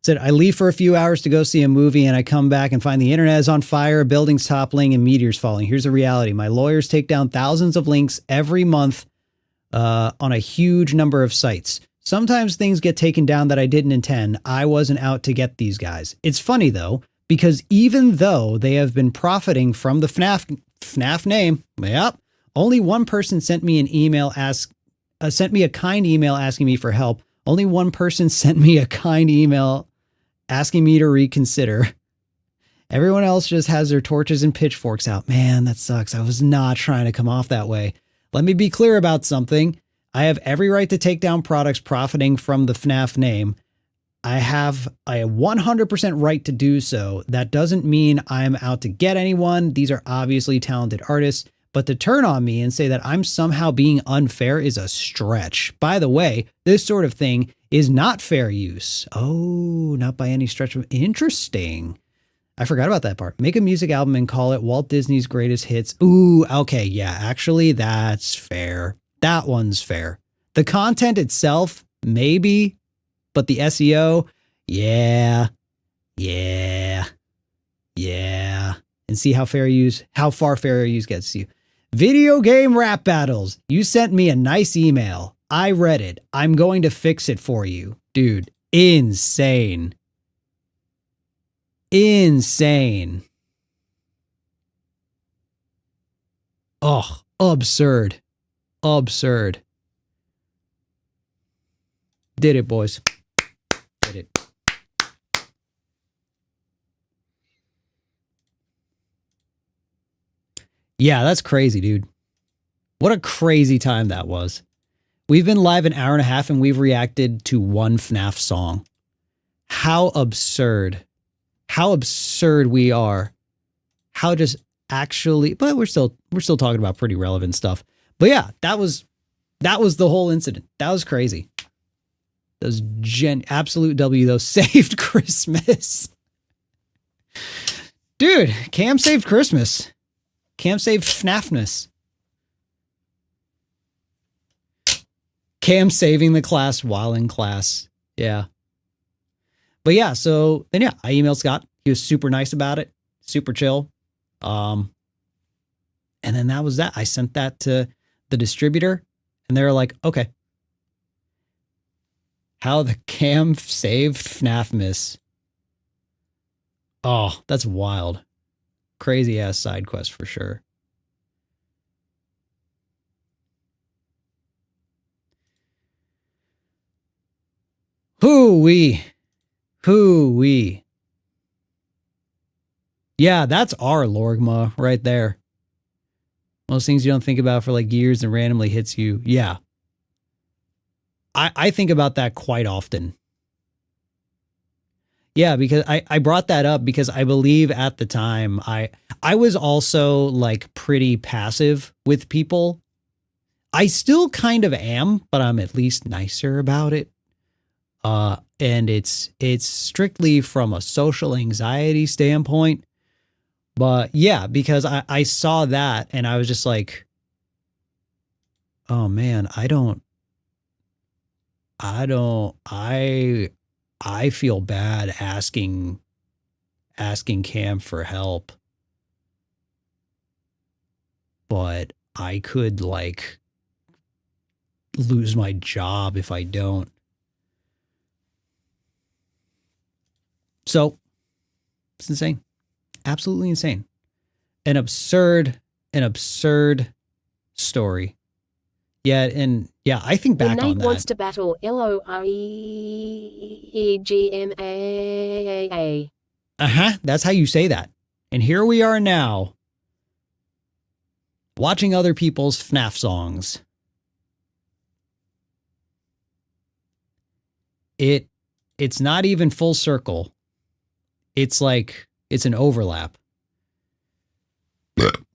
said, I leave for a few hours to go see a movie, and I come back and find the internet is on fire, buildings toppling, and meteors falling. Here's the reality. My lawyers take down thousands of links every month on a huge number of sites. Sometimes things get taken down that I didn't intend. I wasn't out to get these guys. It's funny, though, because even though they have been profiting from the FNAF name, yep, only one person sent me an email sent me a kind email asking me for help. Only one person sent me a kind email asking me to reconsider. Everyone else just has their torches and pitchforks out. Man, that sucks. I was not trying to come off that way. Let me be clear about something. I have every right to take down products profiting from the FNAF name. I have a 100% right to do so. That doesn't mean I'm out to get anyone. These are obviously talented artists. But to turn on me and say that I'm somehow being unfair is a stretch. By the way, this sort of thing is not fair use. Oh, not by any stretch of... Interesting. I forgot about that part. Make a music album and call it Walt Disney's Greatest Hits. Ooh, okay, yeah, actually, that's fair. That one's fair. The content itself, maybe, but the SEO, yeah. And see how far fair use gets you. Video game rap battles. You sent me a nice email. I read it. I'm going to fix it for you. Dude, insane. Insane. Oh, absurd. Absurd. Did it, boys. Did it. Yeah, that's crazy, dude. What a crazy time that was. We've been live an hour and a half and we've reacted to one FNAF song. How absurd. How absurd we are. How just actually, but we're still talking about pretty relevant stuff. But yeah, that was the whole incident. That was crazy. Those absolute W, those saved Christmas. Dude, Cam saved Christmas. Cam saved FNAFness. Cam saving the class while in class. Yeah. But yeah, so then yeah, I emailed Scott. He was super nice about it. Super chill. And then that was that. I sent that to the distributor and they were like, okay. How the Cam saved FNAFness. Oh, that's wild. Crazy ass side quest for sure. Hoo-wee. Yeah, that's our Lorgma right there. Most things you don't think about for like years and randomly hits you. Yeah. I think about that quite often. Yeah, because I brought that up because I believe at the time I was also like pretty passive with people. I still kind of am, but I'm at least nicer about it. And it's strictly from a social anxiety standpoint. But yeah, because I saw that and I was just like, oh man, I don't I don't I feel bad asking Cam for help. But I could like lose my job if I don't. So it's insane. Absolutely insane. An absurd story. Yeah, and yeah, I think back on that. NateWantsToBattle, LOREGMAA. That's how you say that. And here we are now, watching other people's FNAF songs. It's not even full circle. It's like it's an overlap.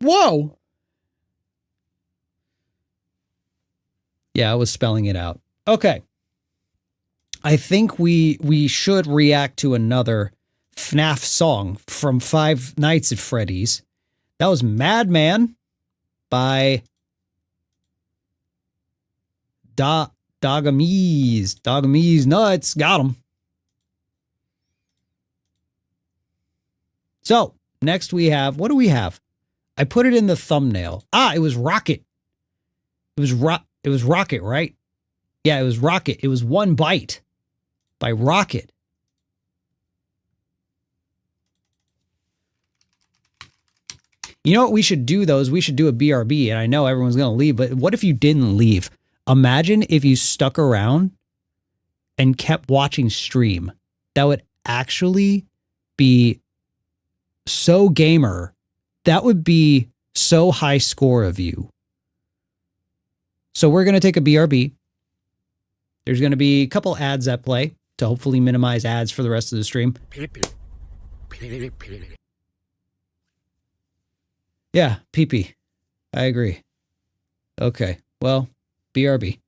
Whoa. Yeah, I was spelling it out. Okay. I think we should react to another FNAF song from Five Nights at Freddy's. That was Madman by DAGames. DAGames nuts. Got him. So, next we have, what do we have? I put it in the thumbnail. It was Rockit. It was Rockit, right? Yeah, it was Rockit. It was One Bite by Rockit. You know what we should do, though, is we should do a BRB, and I know everyone's going to leave, but what if you didn't leave? Imagine if you stuck around and kept watching stream. That would actually be so gamer. That would be so high score of you. So we're going to take a BRB. There's going to be a couple ads at play to hopefully minimize ads for the rest of the stream. Yeah, pee-pee. I agree. Okay, well, BRB.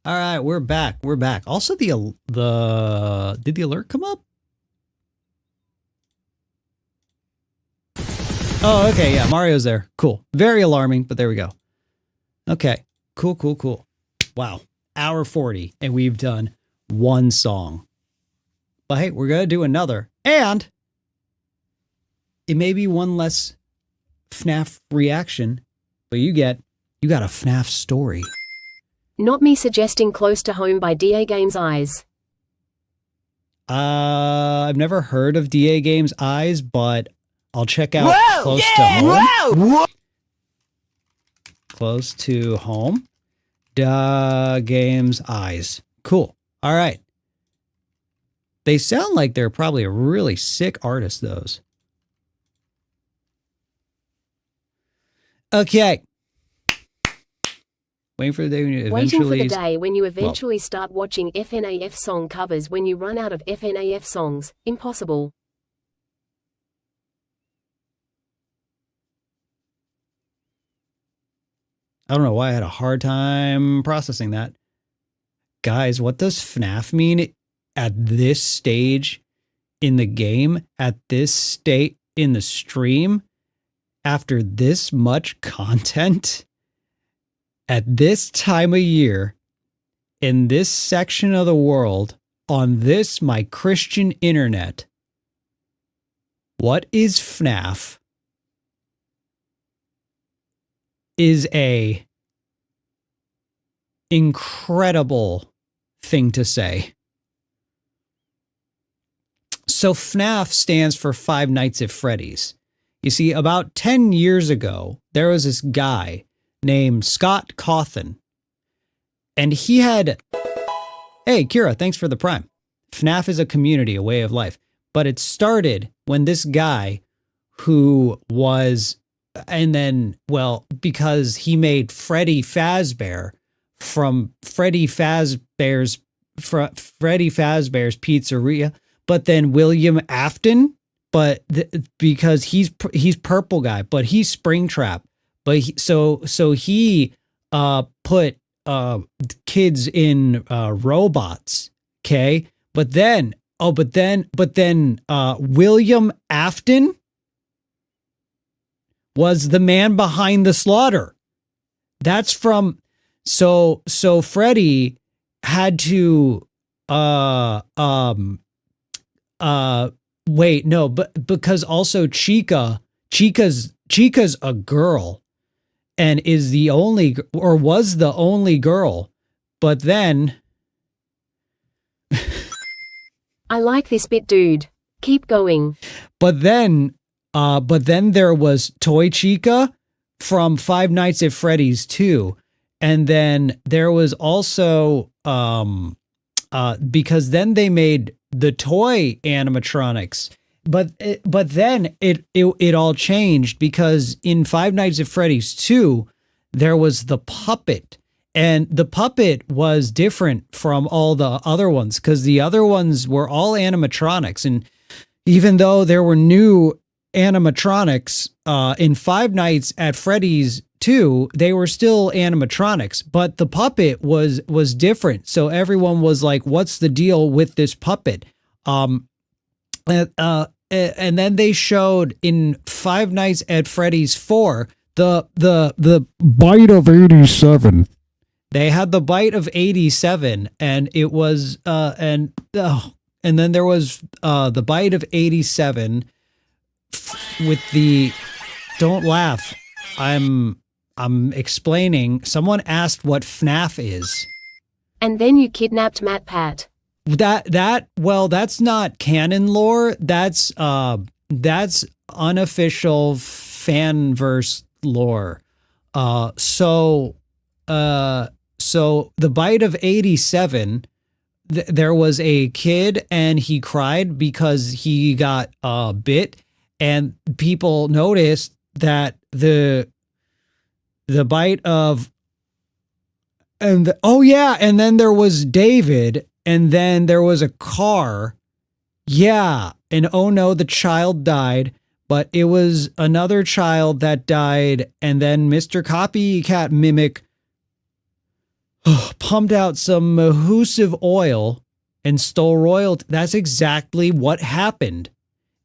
All right, we're back. We're back. Also, did the alert come up? Oh, okay, yeah, Mario's there. Cool. Very alarming, but there we go. Okay, cool. Wow, hour 40, and we've done one song. But hey, we're gonna do another, and it may be one less FNAF reaction, but you got a FNAF story. Not me suggesting Close to Home by DAGames Eyes. I've never heard of DAGames Eyes, but I'll check out Close to Home. Close to Home. DAGames eyes. Cool. All right. They sound like they're probably a really sick artist, those. Okay. Waiting for the day when you eventually... Waiting for the day when you eventually start watching FNAF song covers when you run out of FNAF songs. Impossible. I don't know why I had a hard time processing that. Guys, what does FNAF mean at this stage in the game, at this state in the stream, after this much content, at this time of year, in this section of the world, on this my Christian internet? What is FNAF? Is a incredible thing to say. So FNAF stands for Five Nights at Freddy's. You see, about 10 years ago, there was this guy named Scott Cawthon. And he had... Hey, Kira, thanks for the Prime. FNAF is a community, a way of life. But it started when this guy who was... And then, well, because he made Freddy Fazbear from Freddy Fazbear's Pizzeria, but then William Afton, but because he's purple guy, but he's Springtrap, but he put kids in robots, okay, but then William Afton was the man behind the slaughter. That's from so Freddy had to wait, no, but because also Chica's a girl and is the only, or was the only girl, but then I like this bit, dude. Keep going. But then there was Toy Chica from Five Nights at Freddy's 2. And then there was also, because then they made the toy animatronics, but then it all changed because in Five Nights at Freddy's 2, there was the puppet. And the puppet was different from all the other ones because the other ones were all animatronics. And even though there were new animatronics in Five Nights at Freddy's 2, they were still animatronics, but the puppet was different. So everyone was like, what's the deal with this puppet? And then they showed in Five Nights at Freddy's 4 the bite of 87. They had the bite of 87, and it was and then there was the bite of 87 with the, don't laugh, I'm explaining. Someone asked what FNAF is. And then you kidnapped MatPat. Well, that's not canon lore. That's unofficial fanverse lore. So the bite of 87, there was a kid and he cried because he got bit, and people noticed that the bite of, and then there was David, and then there was a car. Yeah. And oh no, the child died, but it was another child that died. And then Mr. Copycat Mimic pumped out some mahusive oil and stole royalty. That's exactly what happened.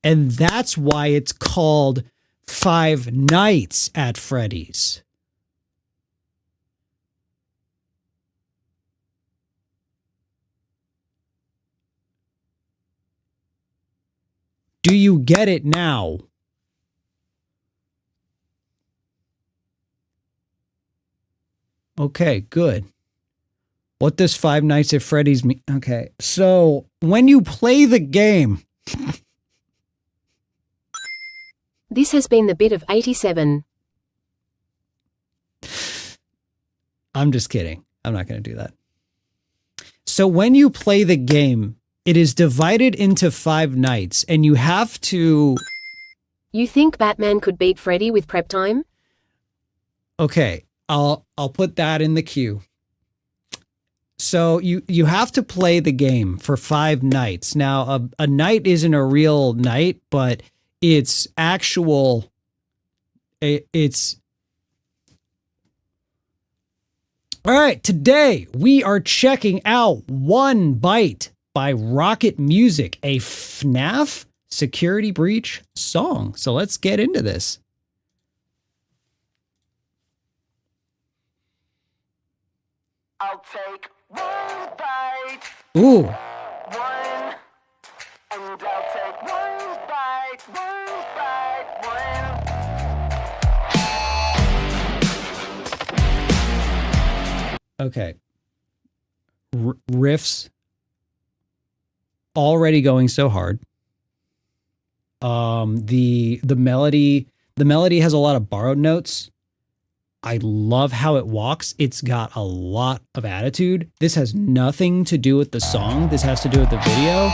And that's why it's called Five Nights at Freddy's. Do you get it now? Okay, good. What does Five Nights at Freddy's mean? Okay, so when you play the game... This has been the bit of 87. I'm just kidding. I'm not going to do that. So when you play the game, it is divided into 5 nights, and you have to... You think Batman could beat Freddy with prep time? Okay, I'll put that in the queue. So you have to play the game for 5 nights. Now, a night isn't a real night, but it's actual... It's... All right, today we are checking out One Bite by Rockit Music, a FNAF security breach song. So let's get into this. I'll take one bite. Ooh. One. And I'll take one bite, one. Okay. Riffs already going so hard. The melody has a lot of borrowed notes. I love how it walks. It's got a lot of attitude. This has nothing to do with the song. This has to do with the video.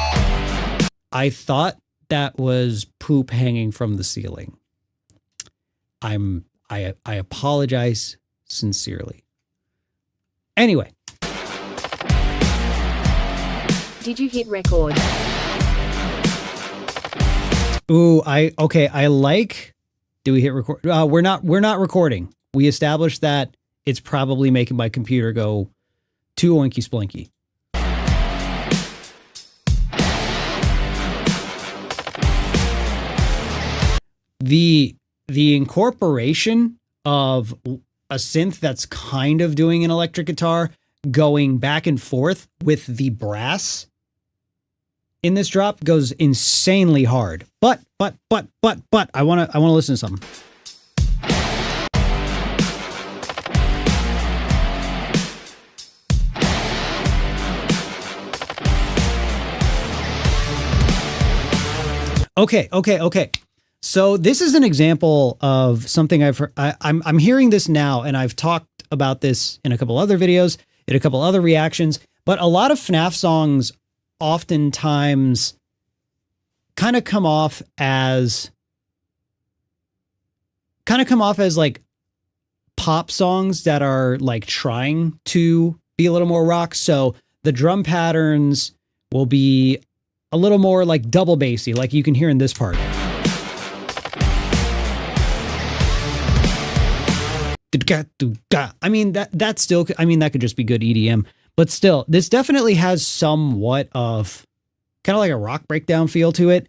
I thought that was poop hanging from the ceiling. I apologize sincerely. Anyway. Did you hit record? Ooh, I like. Do we hit record? We're not recording. We established that it's probably making my computer go too oinky splinky. The incorporation of a synth that's kind of doing an electric guitar going back and forth with the brass in this drop goes insanely hard. But I want to listen to something. Okay. So this is an example of something I've heard. I'm hearing this now, and I've talked about this in a couple other videos, in a couple other reactions, but a lot of FNAF songs oftentimes kind of come off as like pop songs that are like trying to be a little more rock. So the drum patterns will be a little more like double bassy, like you can hear in this part. I mean, that still, I mean, that could just be good EDM, but still, this definitely has somewhat of kind of like a rock breakdown feel to it.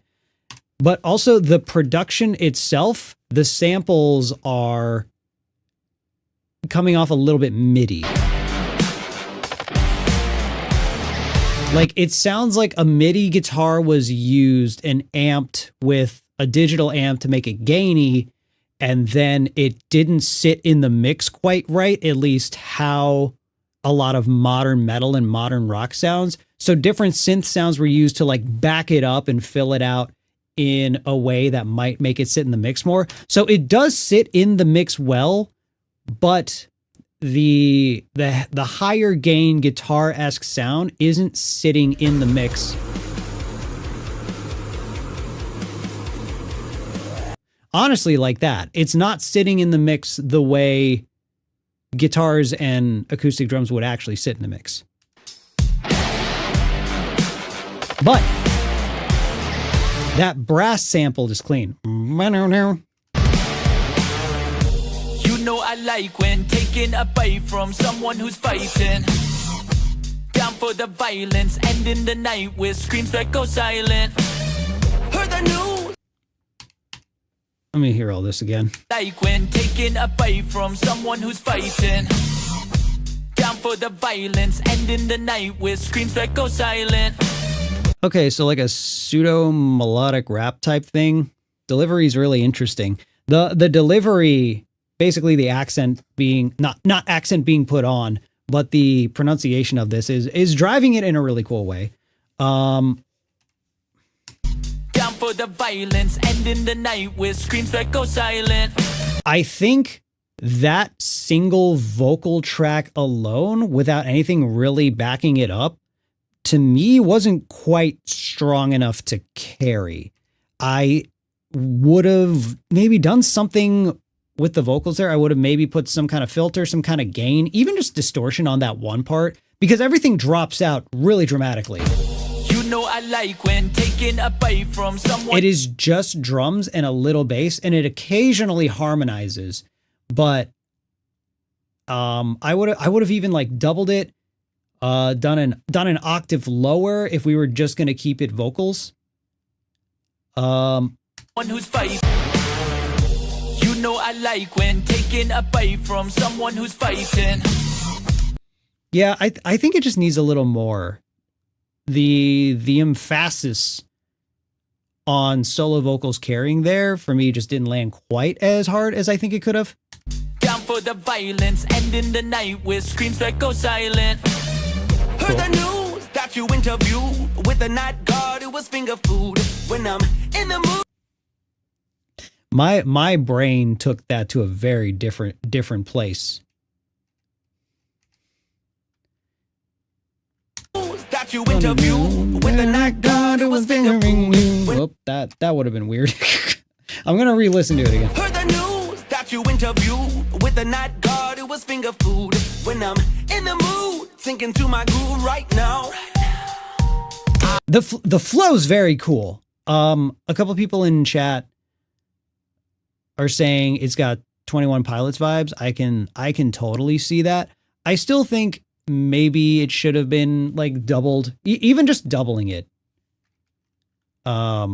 But also the production itself, the samples are coming off a little bit MIDI. Like it sounds like a MIDI guitar was used and amped with a digital amp to make it gainy, and then it didn't sit in the mix quite right, at least how a lot of modern metal and modern rock sounds. So different synth sounds were used to like back it up and fill it out in a way that might make it sit in the mix more. So it does sit in the mix well, but the higher gain guitar-esque sound isn't sitting in the mix. Honestly, like that. It's not sitting in the mix the way guitars and acoustic drums would actually sit in the mix. But that brass sample is clean. You know I like when taking a bite from someone who's fighting. Down for the violence, ending the night with screams that go silent. Heard the news. Let me hear all this again. Like when taking a bite from someone who's fighting. Down for the violence, ending the night with screams that go silent. Okay, so like a pseudo melodic rap type thing. Delivery is really interesting. The delivery, basically the accent being not accent being put on, but the pronunciation of this is driving it in a really cool way. Down for the violence, ending the night with screams that go silent. I think that single vocal track alone, without anything really backing it up, to me wasn't quite strong enough to carry. I would have maybe done something with the vocals there. I would have maybe put some kind of filter, some kind of gain, even just distortion on that one part, because everything drops out really dramatically. You know I like when taking a bite from someone. It is just drums and a little bass, and it occasionally harmonizes, but I would have even like doubled it, done an octave lower if we were just gonna keep it vocals. One who's fighting. You know I like when taking a bite from someone who's fighting. Yeah, I think it just needs a little more. The emphasis on solo vocals carrying there for me just didn't land quite as hard as I think it could have. Down for the violence, ending the night with screams that go silent. Heard the news that you interviewed with the night guard who was finger food. When I'm in the mood. My brain took that to a very different place. That you interviewed with the night guard who was finger food. Oh, that would have been weird. I'm gonna re-listen to it again. Heard the news that you interviewed with the night guard who was finger food. When I'm in the mood, sinking to my groove right now. The flow's very cool. A couple people in chat are saying it's got 21 Pilots vibes. I can totally see that. I still think maybe it should have been like doubled, even just doubling it. Yeah.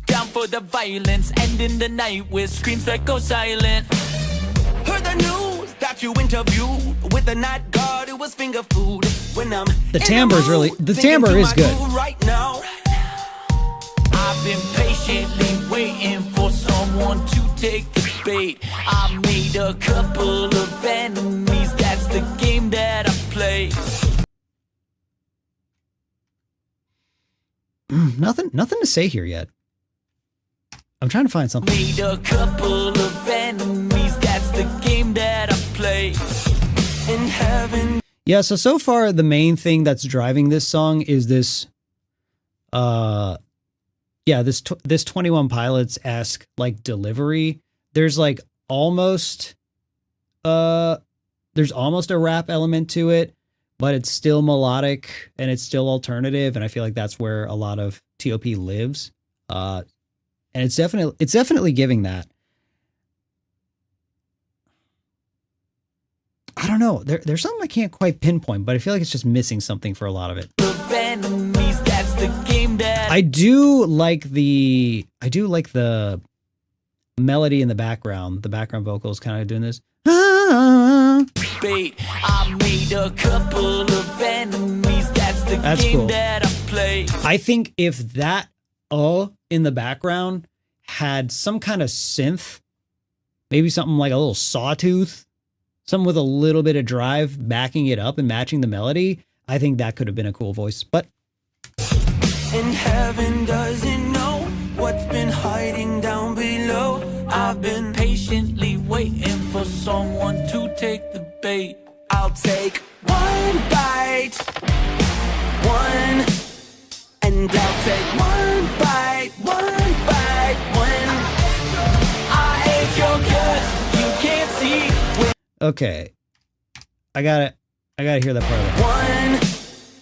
Down for the violence, ending the night with screams that go silent. Heard the news that you interviewed with the night guard who was finger food. When I'm the timbre is good. Right now. I've been patiently waiting for someone to take the bait. I made a couple of enemies, that's the game that I play. Nothing to say here yet. I'm trying to find something. Made a couple of enemies, that's the game that I play. In heaven. Yeah, so far the main thing that's driving this song is this this 21 Pilots-esque like delivery. There's like almost a rap element to it, but it's still melodic and it's still alternative, and I feel like that's where a lot of TOP lives. And it's definitely giving that. I don't know. There's something I can't quite pinpoint, but I feel like it's just missing something for a lot of it. Enemies, that's the game that I do like the melody in the background. The background vocals kind of doing this. bait. I made a couple of enemies, that's the game cool. that I play. I think if that in the background had some kind of synth, maybe something like a little sawtooth, something with a little bit of drive backing it up and matching the melody, I think that could have been a cool voice. But and heaven doesn't know what's been hiding down below. I've been patiently waiting for someone to take the bait. I'll take one bite, one, and I'll take one bite, one. I hate your guts, you can't see when okay, I gotta hear that part of it. one.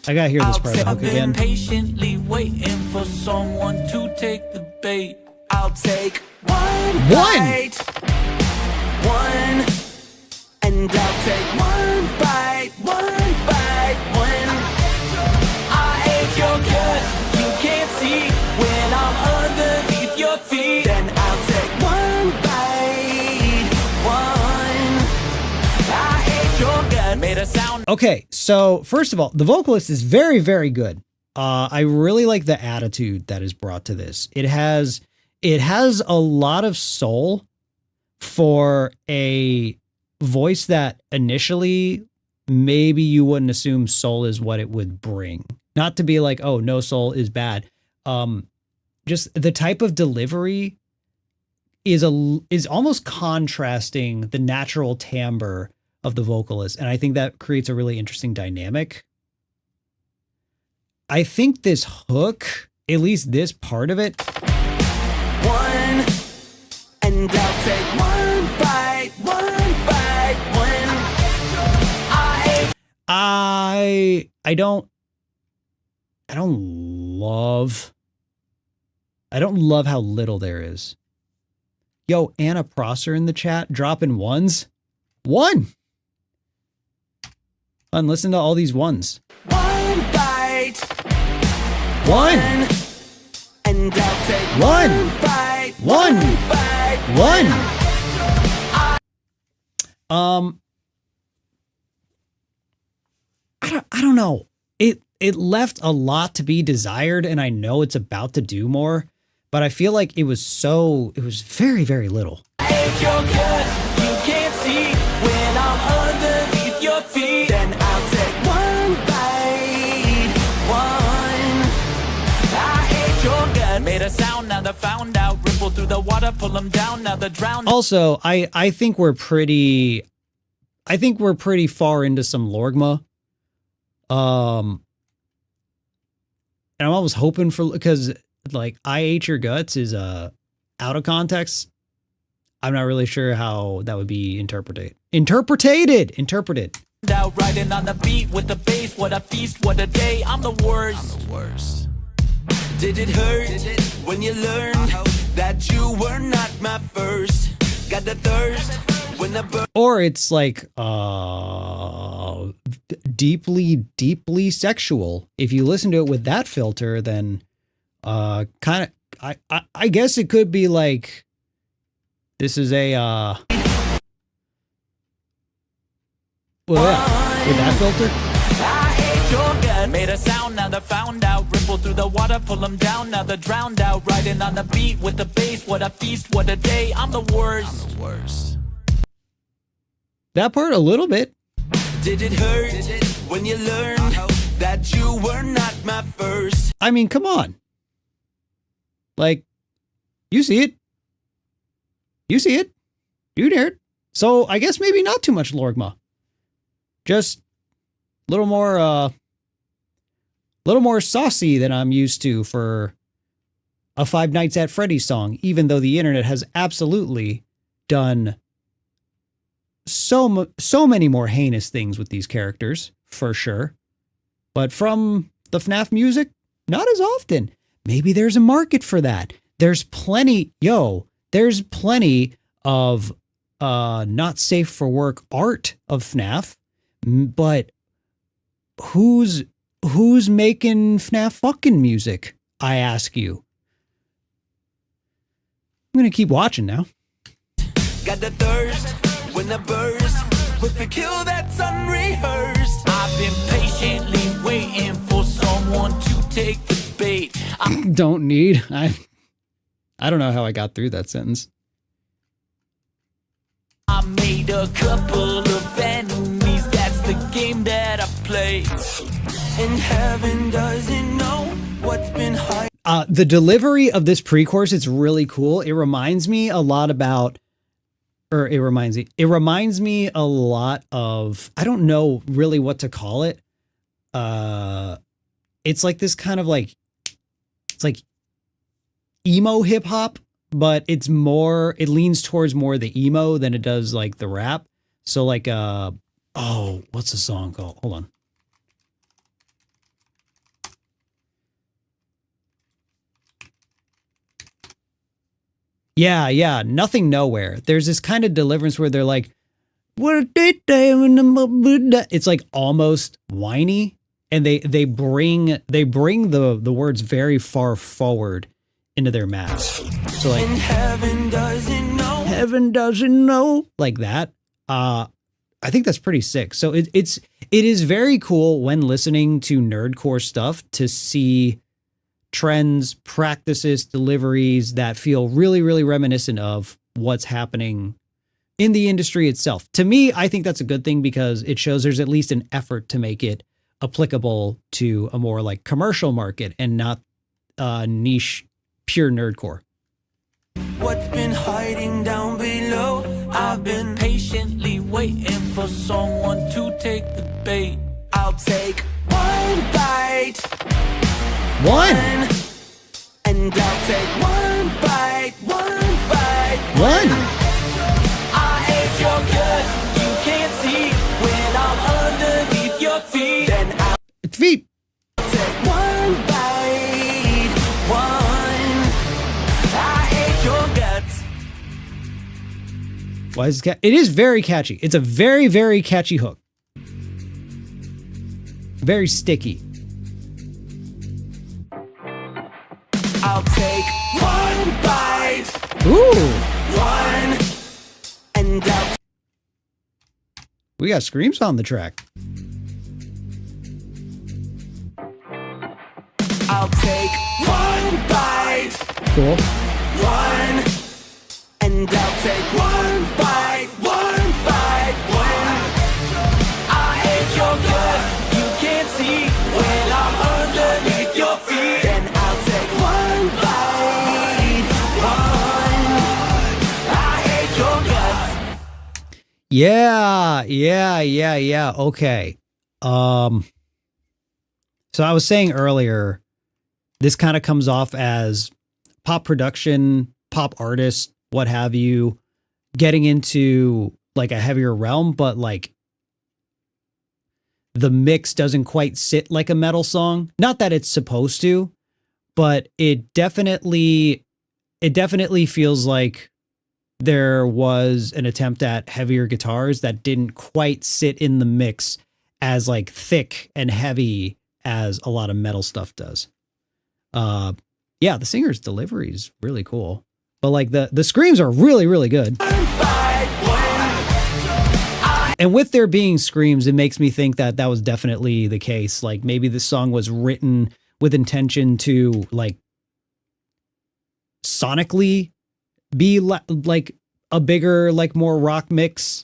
I gotta hear this part of the hook again. I've been patiently waiting for someone to take the bait. I'll take one bite, one, and I'll take one bite, one. I hate your guts, you can't see when I'm underneath your feet. Then I'll take one bite, one. I hate your guts. Made a sound. Okay, so first of all, the vocalist is very, very good. I really like the attitude that is brought to this. It has a lot of soul for a voice that initially maybe you wouldn't assume soul is what it would bring. Not to be like, oh, no soul is bad. Just the type of delivery is almost contrasting the natural timbre of the vocalist, and I think that creates a really interesting dynamic. I think this hook, at least this part of it, One, and I'll take one bite, one. I don't love how little there is. Yo, Anna Prosser in the chat dropping ones. One. And listen to all these ones. One bite, One. and I'll take One. bite, One. bite. One. I don't know. It left a lot to be desired, and I know it's about to do more, but I feel like it was very, very little. I hate your guts, you can't see when I'm underneath your feet. Then I'll take one bite, one. I hate your guts. Made a sound, now they're found out. Ripple through the water, pull them down, now they're drowned. Also, I think we're pretty far into some Lorgma. And I'm almost hoping for, because like I Ate Your Guts is out of context. I'm not really sure how that would be interpreted. Out riding on the beat with the bass, what a feast, what a day. I'm the worst. Did it hurt when you learned that you were not my first? Got the thirst when the bird. Or it's like deeply sexual. If you listen to it with that filter, then kind of I guess it could be like this is a with that filter. I hate your guts. Made a sound, now they're found out. Ripple through the water, pull them down, now they're drowned out. Riding on the beat with the bass, what a feast, what a day. I'm the worst. That part a little bit. Did it hurt when you learned that you were not my first? I mean, come on. Like, you see it. You hear it. So I guess maybe not too much Lorgma. Just a little more saucy than I'm used to for a Five Nights at Freddy's song, even though the internet has absolutely done so many more heinous things with these characters, for sure. But from the FNAF music, not as often. Maybe there's a market for that. There's plenty of not safe for work art of FNAF, but who's making FNAF fucking music, I ask you. I'm gonna keep watching now. Got the thirst when the burst with the kill that's unrehearsed. I've been patiently waiting for someone to take the bait. I don't know how I got through that sentence. I made a couple of enemies, that's the game that I play. And heaven doesn't know what's been hiding. The delivery of this pre-chorus, it's really cool. It reminds me a lot about, it reminds me a lot of, I don't know really what to call it. It's like this kind of like, it's like emo hip hop, but it leans towards more the emo than it does like the rap. So like, what's the song called? Hold on. Yeah, Nothing Nowhere. There's this kind of deliverance where they're like, it's like almost whiny, and they bring the words very far forward into their maps. So like, And heaven doesn't know, like that. I think that's pretty sick. So it is very cool when listening to nerdcore stuff to see trends, practices, deliveries that feel really, really reminiscent of what's happening in the industry itself. To me, I think that's a good thing because it shows there's at least an effort to make it applicable to a more like commercial market and not niche pure nerdcore. What what's been hiding down below. I've been Patiently waiting for someone to take the bait. I'll take one bite, One. and I'll take one bite, one bite. One. I hate your guts, you can't see when I'm underneath your feet. Then I'll Feet. take one bite, one. I hate your guts. Why is it is very catchy. It's a very, very catchy hook. Very sticky. I'll take one bite, Ooh. one, and I'll We got screams on the track. I'll take one bite, Cool. one, and I'll take one bite, one bite, one. I hate your guts, you can't see when I'm underneath your feet. Then I'll take one bite, one. I hate your guts. Yeah. Okay. So I was saying earlier, this kind of comes off as pop production, pop artist, what have you, getting into like a heavier realm, but like the mix doesn't quite sit like a metal song. Not that it's supposed to, but it definitely feels like there was an attempt at heavier guitars that didn't quite sit in the mix as like thick and heavy as a lot of metal stuff does. Yeah, the singer's delivery is really cool, but like the screams are really, really good. And with there being screams, it makes me think that that was definitely the case. Like maybe this song was written with intention to like sonically be like a bigger, like more rock mix.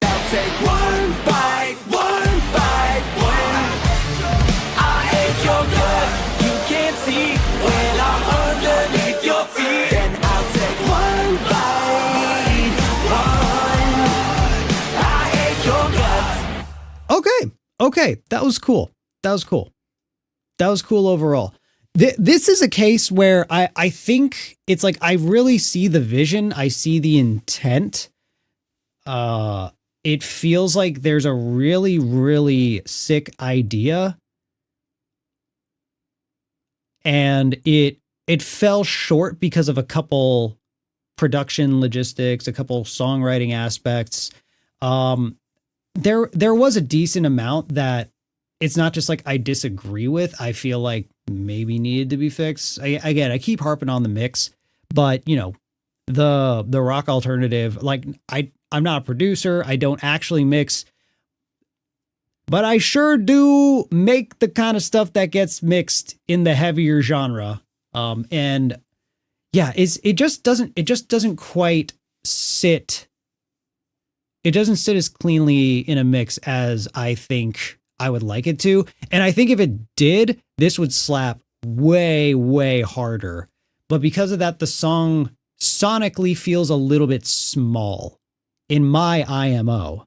I'll take one bite, one bite, one. I hate your guts, you can't see when I'm underneath your feet. Then I'll take one bite, one. I hate your guts. Okay. That was cool. That was cool overall. This is a case where I think it's like, I really see the vision. I see the intent. It feels like there's a really, really sick idea. And it fell short because of a couple production logistics, a couple songwriting aspects. There was a decent amount that it's not just like I disagree with. I feel like maybe needed to be fixed. I keep harping on the mix, but you know, the rock alternative, like I'm not a producer. I don't actually mix, but I sure do make the kind of stuff that gets mixed in the heavier genre. And yeah, it just doesn't quite sit. It doesn't sit as cleanly in a mix as I think I would like it to. And I think if it did, this would slap way, way harder. But because of that, the song sonically feels a little bit small in my IMO.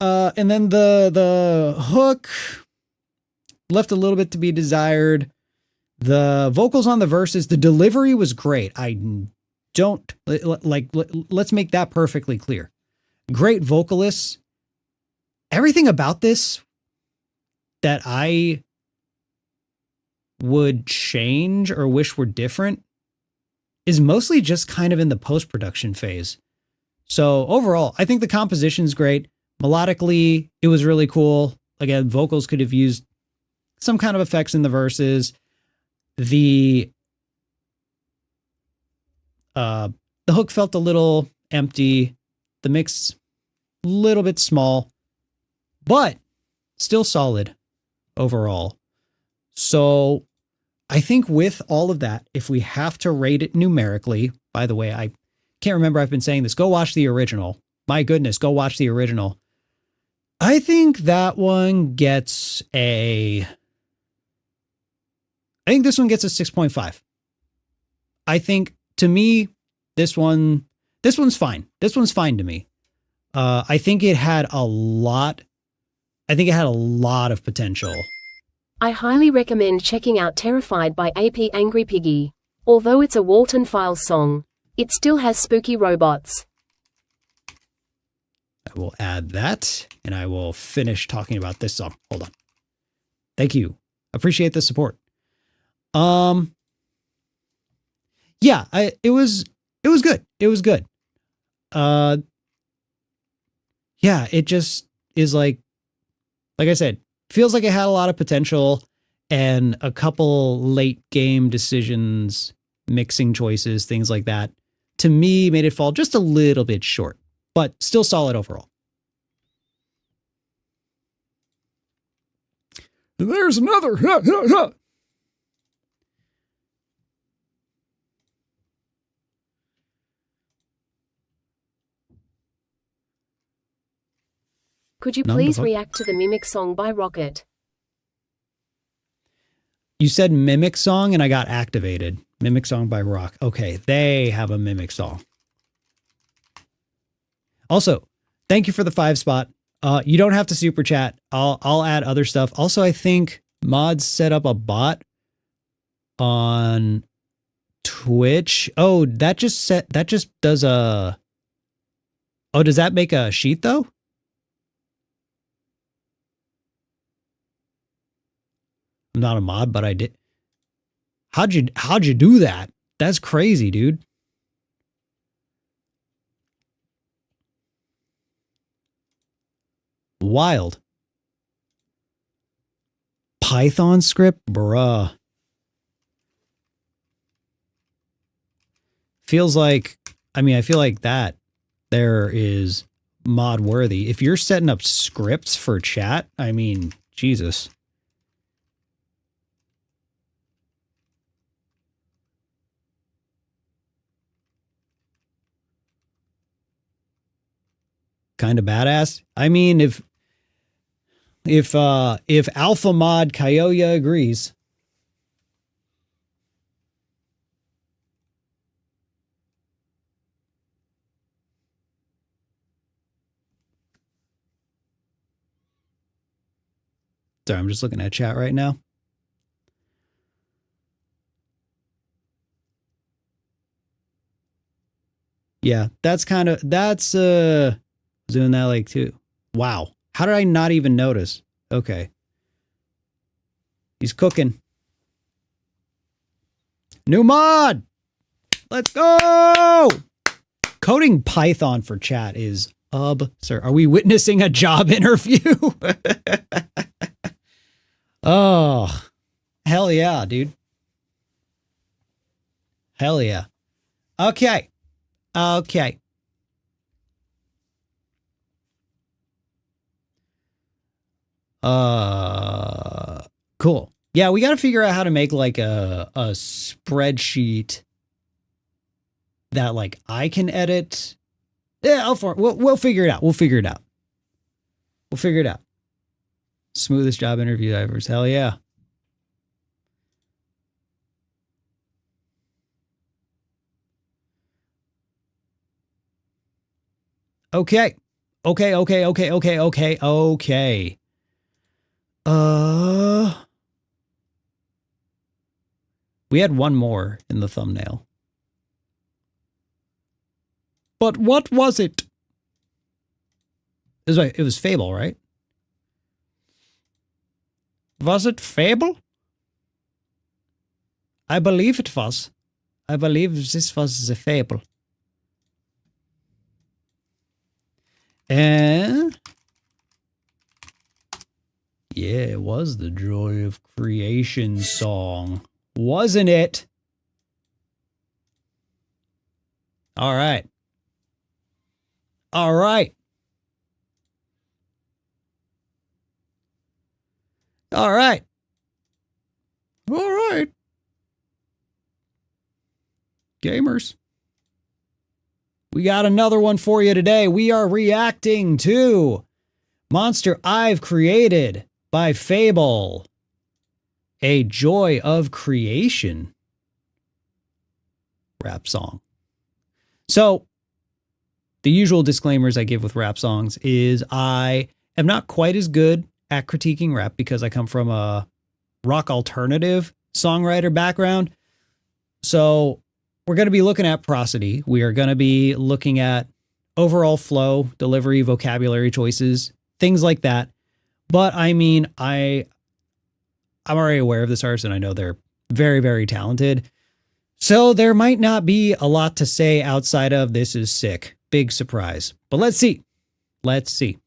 And then the hook left a little bit to be desired. The vocals on the verses, the delivery was great. Let's make that perfectly clear. Great vocalists. Everything about this that I would change or wish were different is mostly just kind of in the post-production phase. So overall, I think the composition's great. Melodically, it was really cool. Again, vocals could have used some kind of effects in the verses. The hook felt a little empty. The mix, a little bit small, but still solid overall. So I think with all of that, if we have to rate it numerically, by the way, I can't remember, I've been saying this, go watch the original. My goodness, go watch the original. I think that one gets I think this one gets a 6.5. think to me, this one's fine. This one's fine to me. I think it had a lot of potential. I highly recommend checking out Terrified by AP Angry Piggy. Although it's a Walton Files song, it still has spooky robots. I will add that, and I will finish talking about this song. Hold on. Thank you. Appreciate the support. Yeah, it was good. It was good. Yeah, it just is like I said, feels like it had a lot of potential and a couple late game decisions, mixing choices, things like that, to me made it fall just a little bit short, but still solid overall. There's another. Could you please react to the Mimic song by Rockit? You said Mimic song and I got activated. Mimic song by Rock. Okay, they have a Mimic song. Also, thank you for the 5 spot. You don't have to super chat. I'll add other stuff. Also, I think Mods set up a bot on Twitch. Oh, that just does a. Oh, does that make a sheet though? I'm not a mod, but I did. How'd you do that? That's crazy, dude. Wild. Python script, bruh. Feels like, I mean, I feel like that there is mod worthy. If you're setting up scripts for chat, I mean, Jesus. Kind of badass. I mean, if Alpha Mod Kyoya agrees. Sorry, I'm just looking at chat right now. Yeah, that's doing that like too. Wow. How did I not even notice? Okay. He's cooking. New mod. Let's go. Coding Python for chat is absurd. Are we witnessing a job interview? Oh, hell yeah, dude. Hell yeah. Okay. Okay. Cool. Yeah, we got to figure out how to make like a spreadsheet that like I can edit. Yeah, we'll figure it out. We'll figure it out. We'll figure it out. Smoothest job interview ever. Hell yeah. Okay. Okay. We had one more in the thumbnail. But what was it? It was Fabvl, right? Was it Fabvl? I believe it was. I believe this was the Fabvl. And yeah, it was the Joy of Creation song, wasn't it? All right. All right. All right. All right. Gamers. We got another one for you today. We are reacting to Monster I've Created by Fabvl. A Joy of Creation. rap song. So the usual disclaimers I give with rap songs is I am not quite as good at critiquing rap because I come from a rock alternative songwriter background. So we're going to be looking at prosody. We are going to be looking at overall flow, delivery, vocabulary choices, things like that. But I mean, I'm already aware of this artist and I know they're very, very talented. So there might not be a lot to say outside of this is sick. Big surprise. But let's see. Let's see.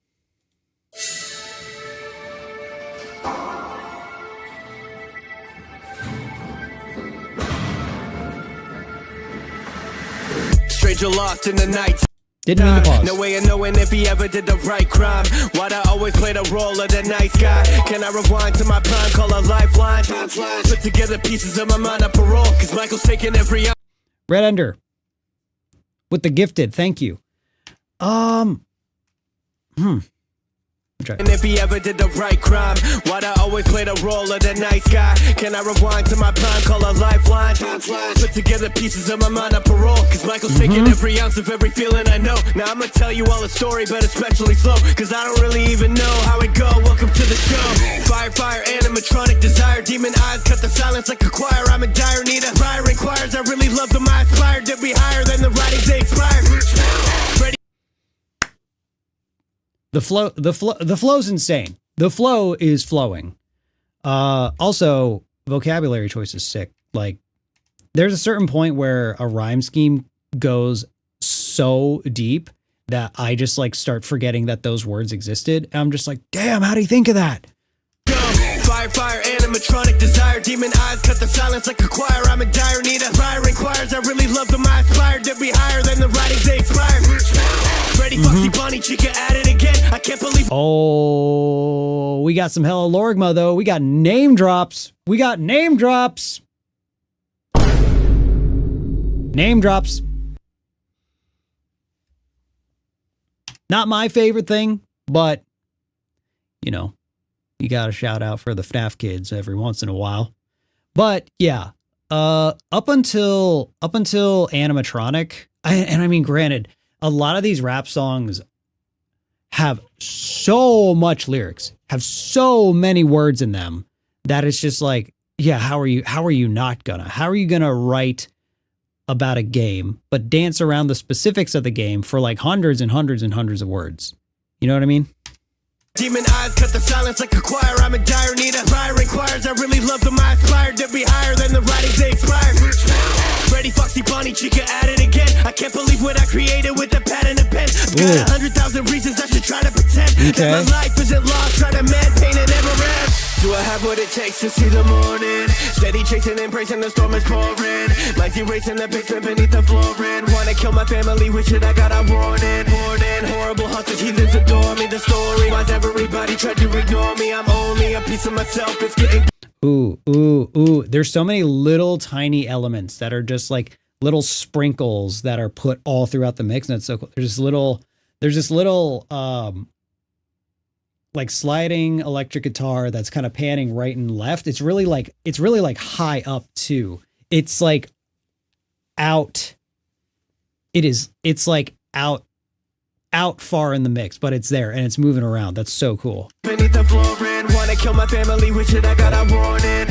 Stranger lost in the night. Didn't mean to pause. No way of knowing if he ever did the right crime. Why'd I always play the role of the nice guy? Can I rewind to my prime, call a lifeline? Put together pieces of my mind on parole, cause Michael's taking every... Red Ender with the gifted. Thank you. And if he ever did the right crime, why'd I always play the role of the nice guy? Can I rewind to my prime, call a lifeline? Put together pieces of my mind on parole, cause Michael's taking every ounce of every feeling I know. Now I'm gonna tell you all the story, but especially slow, cause I don't really even know how it go. Welcome to the show. Fire, animatronic desire, demon eyes cut the silence like a choir. I'm in dire need of fire inquires. I really love them, I aspired to be higher than the writings they expired. Freddy. The flow's insane. The flow is flowing. Also, vocabulary choice is sick. Like, there's a certain point where a rhyme scheme goes so deep that I just like start forgetting that those words existed. And I'm just like, damn, how do you think of that? Fire, animatronic desire, demon eyes cut the silence like a choir. I'm in dire need of fire inquires. I really love them, I aspired to be higher than the writings they expired. Freddy, Foxy, Bonnie, Chica at it again. I can't believe. Oh, we got some hella Lorgma though. We got name drops. Name drops. Not my favorite thing, but you know, you got to shout out for the FNAF kids every once in a while. But yeah, up until animatronic, I mean, granted, a lot of these rap songs have so much lyrics, have so many words in them that it's just like, yeah, how are you gonna write about a game, but dance around the specifics of the game for like hundreds and hundreds and hundreds of words? You know what I mean? Demon eyes cut the silence like a choir. I'm in dire need of fire inquires. I really love them, I aspired to be higher than the writings they expired. Freddy, Foxy, Bonnie, Chica at it again. I can't believe what I created with the pad and a pen. I've got 100,000 reasons I should try to pretend that my life isn't lost. Try to man paint it never ends. Do I have what it takes to see the morning? Steady chasing and bracing, the storm is pouring. Lights erasing the basement beneath the flooring. Wanna kill my family, wish it I got a warning. Horrible hostage, heathens adore me. The story, why's everybody tried to ignore me? I'm only a piece of myself, it's getting... Ooh. There's so many little tiny elements that are just like little sprinkles that are put all throughout the mix. And it's so cool. There's this little like sliding electric guitar that's kind of panning right and left. It's really like high up too. It's like out. It's like out far in the mix, but it's there and it's moving around. That's so cool. Beneath the flooring, wanna kill my family, wish it I got a warning.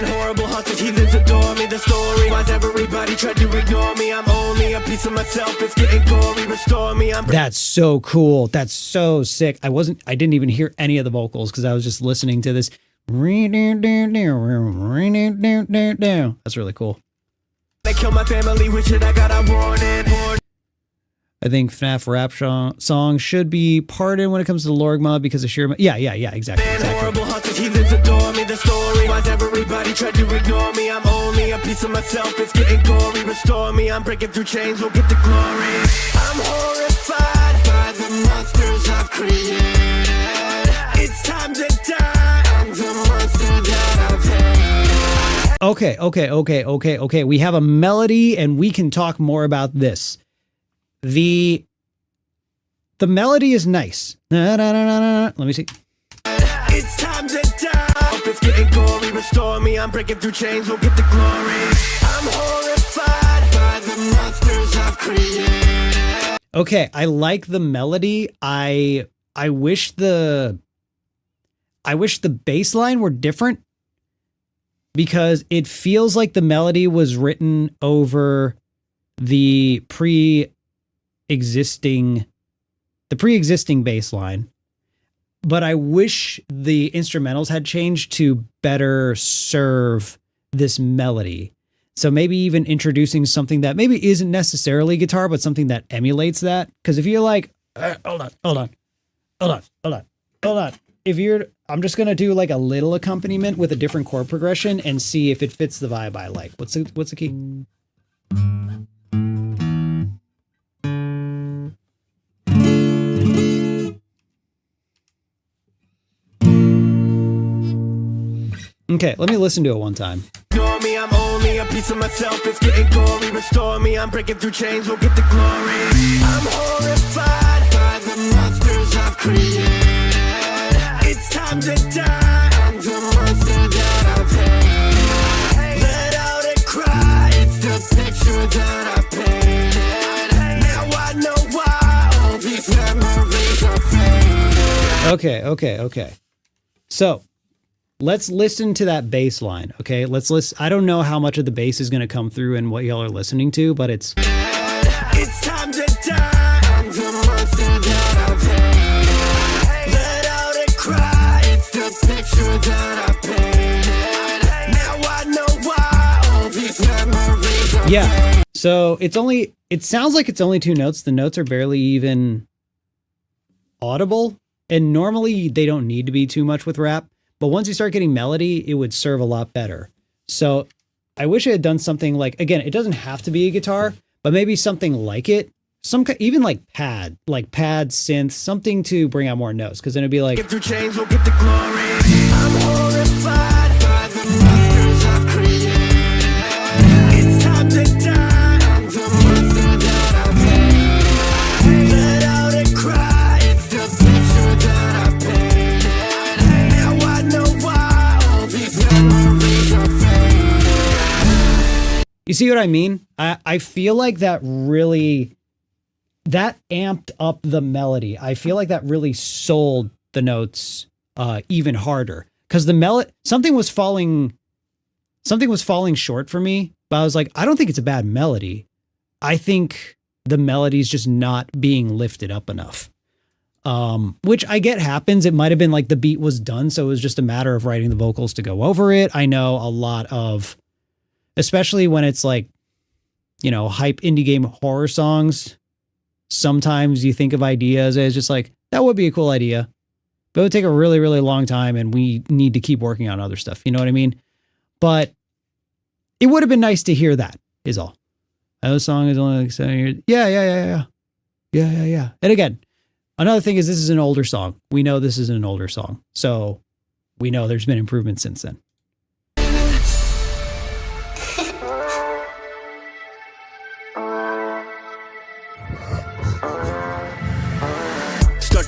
Horrible hostage, heathens adore me. The story, why's everybody tried to ignore me? I'm only a piece of myself, it's getting gory. Restore me, That's so cool. That's so sick. I didn't even hear any of the vocals because I was just listening to this. That's really cool. I kill my family, wish it I got a warning. I think FNAF rap song should be pardoned when it comes to the Lorgma because of sheer... Yeah, exactly. Horrible hostage, heathens adore me. The story, why's everybody tried to ignore me? I'm only a piece of myself, it's getting gory. Restore me, I'm breaking through chains, we'll get the glory. I'm horrified by the monsters I've created. It's time to die, I'm the monster that I've hated. Okay. We have a melody and we can talk more about this. The melody is nice. Let me see. It's time to die. It's getting gory. Restore me. I'm breaking through chains. We'll get the glory. I'm horrified by monsters I've created. Okay, I like the melody. I wish the bass line were different, because it feels like the melody was written over the pre-existing bass line. But I wish the instrumentals had changed to better serve this melody. So maybe even introducing something that maybe isn't necessarily guitar, but something that emulates that. Because if you're like, hold on. If you're, I'm just gonna do like a little accompaniment with a different chord progression and see if it fits the vibe I like. What's the key? Okay, let me listen to it one time. Ignore me, I'm only a piece of myself. It's getting gory. Restore me, I'm breaking through chains. We'll get the glory. I'm horrified by the monsters I've created. It's time to die. I'm the monster that I've had. Let out and cry. It's the picture that I painted. Now I know why all these memories are faded. Okay. So let's listen to that bass line. Okay, let's listen. I don't know how much of the bass is going to come through in what y'all are listening to, but it's time to die. I'm the monster that I've had. Let out and cry. It's the picture that I painted. Now I know why all these memories are yeah. So it sounds like it's only two notes. The notes are barely even audible, and normally they don't need to be too much with rap. But once you start getting melody, it would serve a lot better. So I wish it had done something like, again, it doesn't have to be a guitar, but maybe something like it. Even like pad synth, something to bring out more notes. Because then it'd be like, get through chains, we'll get the glory. I'm horrified by the monsters I've created. It's time to die. I'm the monster that I've made. Let out and cry. It's the picture that I painted. Now I know why all these memories are faded. you see what I mean? I feel like that amped up the melody. I feel like that really sold the notes even harder, because something was falling short for me, but I was like, I don't think it's a bad melody. I think the melody's just not being lifted up enough. Which I get happens. It might have been like the beat was done, so it was just a matter of writing the vocals to go over it. I know a lot of, especially when it's like, hype indie game horror songs, sometimes you think of ideas as just like, that would be a cool idea, but it would take a really, really long time, and we need to keep working on other stuff. You know what I mean? But it would have been nice to hear that, is all. That song is only like 7 years. Yeah. And again, another thing is, this is an older song. We know this is an older song, so we know there's been improvements since then.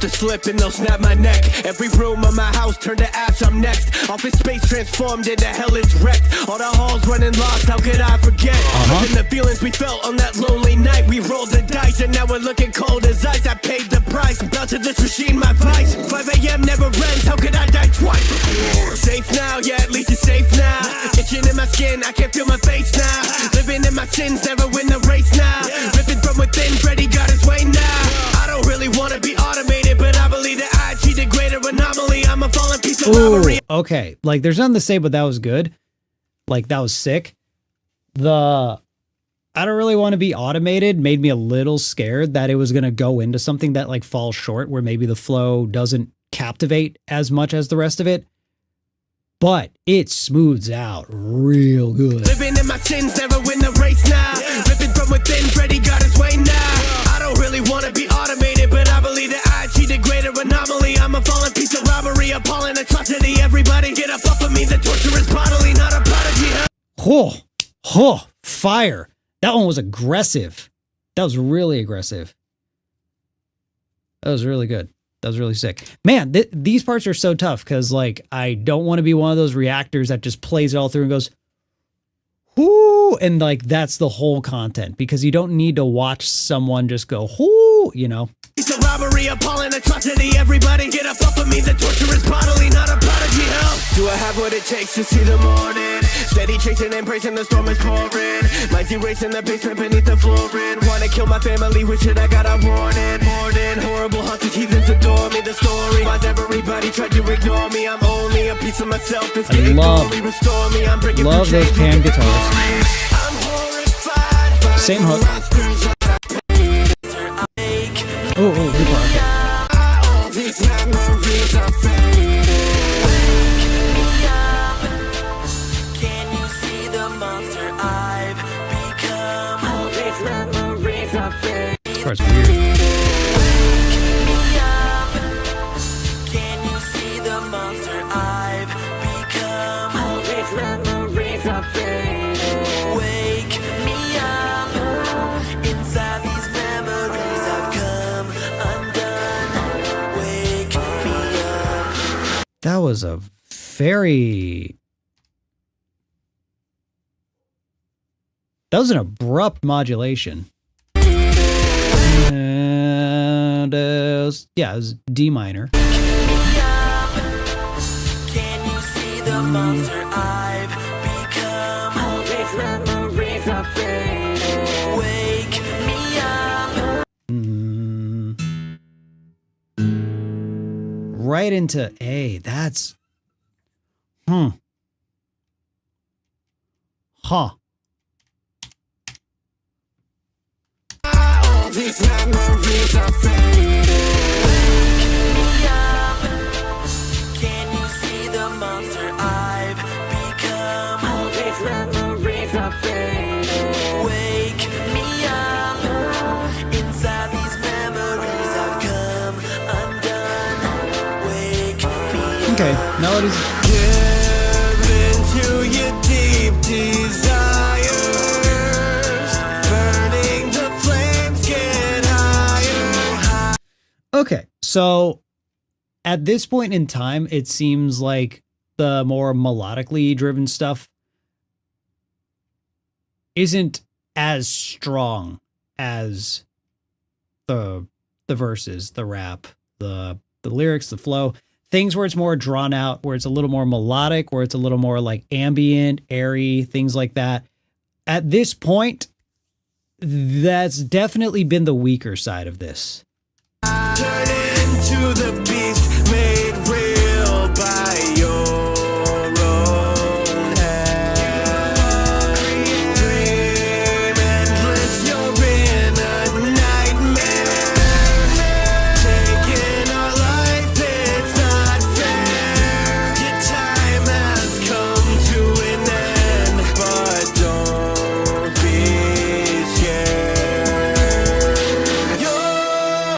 To slip and they'll snap my neck. Every room of my house turned to ash, I'm next. Office space transformed into hell, it's wrecked. All the halls running lost, how could I forget? Living the feelings we felt on that lonely night. We rolled the dice and now we're looking cold as ice. I paid the price, bound to this machine, my vice. 5 a.m. never ends, how could I die twice? Safe now, yeah, at least it's safe now. Itching in my skin, I can't feel my face now. Living in my sins, never win the race now. Ripping from within, Freddy got his way now. I don't really want to be automated, but I believe that I achieved a greater anomaly. I'm a fallen piece of robbery. Okay, like there's nothing to say, but that was good. Like that was sick. I don't really want to be automated made me a little scared that it was going to go into something that like falls short, where maybe the flow doesn't captivate as much as the rest of it. But it smooths out real good. Living in my sins, never win the race now. Ripping from within, Freddy got his way now. I don't really want to be automated, but I believe that I achieved a greater anomaly. I'm a fallen piece of robbery, appalling atrocity. Everybody get up off of me, the torture is bodily, not a prodigy. Fire. That one was aggressive. That was really aggressive. That was really good. That was really sick. Man, these parts are so tough, because like I don't want to be one of those reactors that just plays it all through and goes, whoo, and like that's the whole content, because you don't need to watch someone just go whoo, you know. It's a robbery, appalling atrocity. Everybody get up off of me. The torture is bodily, not a prodigy. Hell, do I have what it takes to see the morning? Steady chasing and bracing, the storm is pouring. Might erase in the basement beneath the flooring. Wanna kill my family, with shit I got a warning. More than horrible haunted heathens adore me. The story, why's everybody tried to ignore me? I'm only a piece of myself. It's getting glory, restore me. I'm breaking love those pan guitars. I'm horrified by Same hook. Oh, good part. all these memories are fading. Can you see the monster I've become? All these memories are fading. This part's weird. Can you see the monster I've become? All these memories are fading. Wake me up. Inside these memories I've come undone. Wake me up. That was a very... That was an abrupt modulation. And, yeah, it was D minor. Can you see the monster I've become? All these memories are fading. Wake me up. Right into A. That's... Huh. All these memories are fading. Wake me up. Can you see the monster I've become? All these memories are fading. Wake me up. Inside these memories I've come undone. Wake me up. Okay, melodies. Give into your deep desires. Burning the flames get higher. Okay, so at this point in time, it seems like the more melodically driven stuff isn't as strong as the verses, the rap, the lyrics, the flow. Things where it's more drawn out, where it's a little more melodic, where it's a little more like ambient, airy, things like that. At this point, that's definitely been the weaker side of this. Turn into the beast made real by your own hand. Dream endless, you're in a nightmare. Taking our life, it's not fair. Your time has come to an end, but don't be scared. You're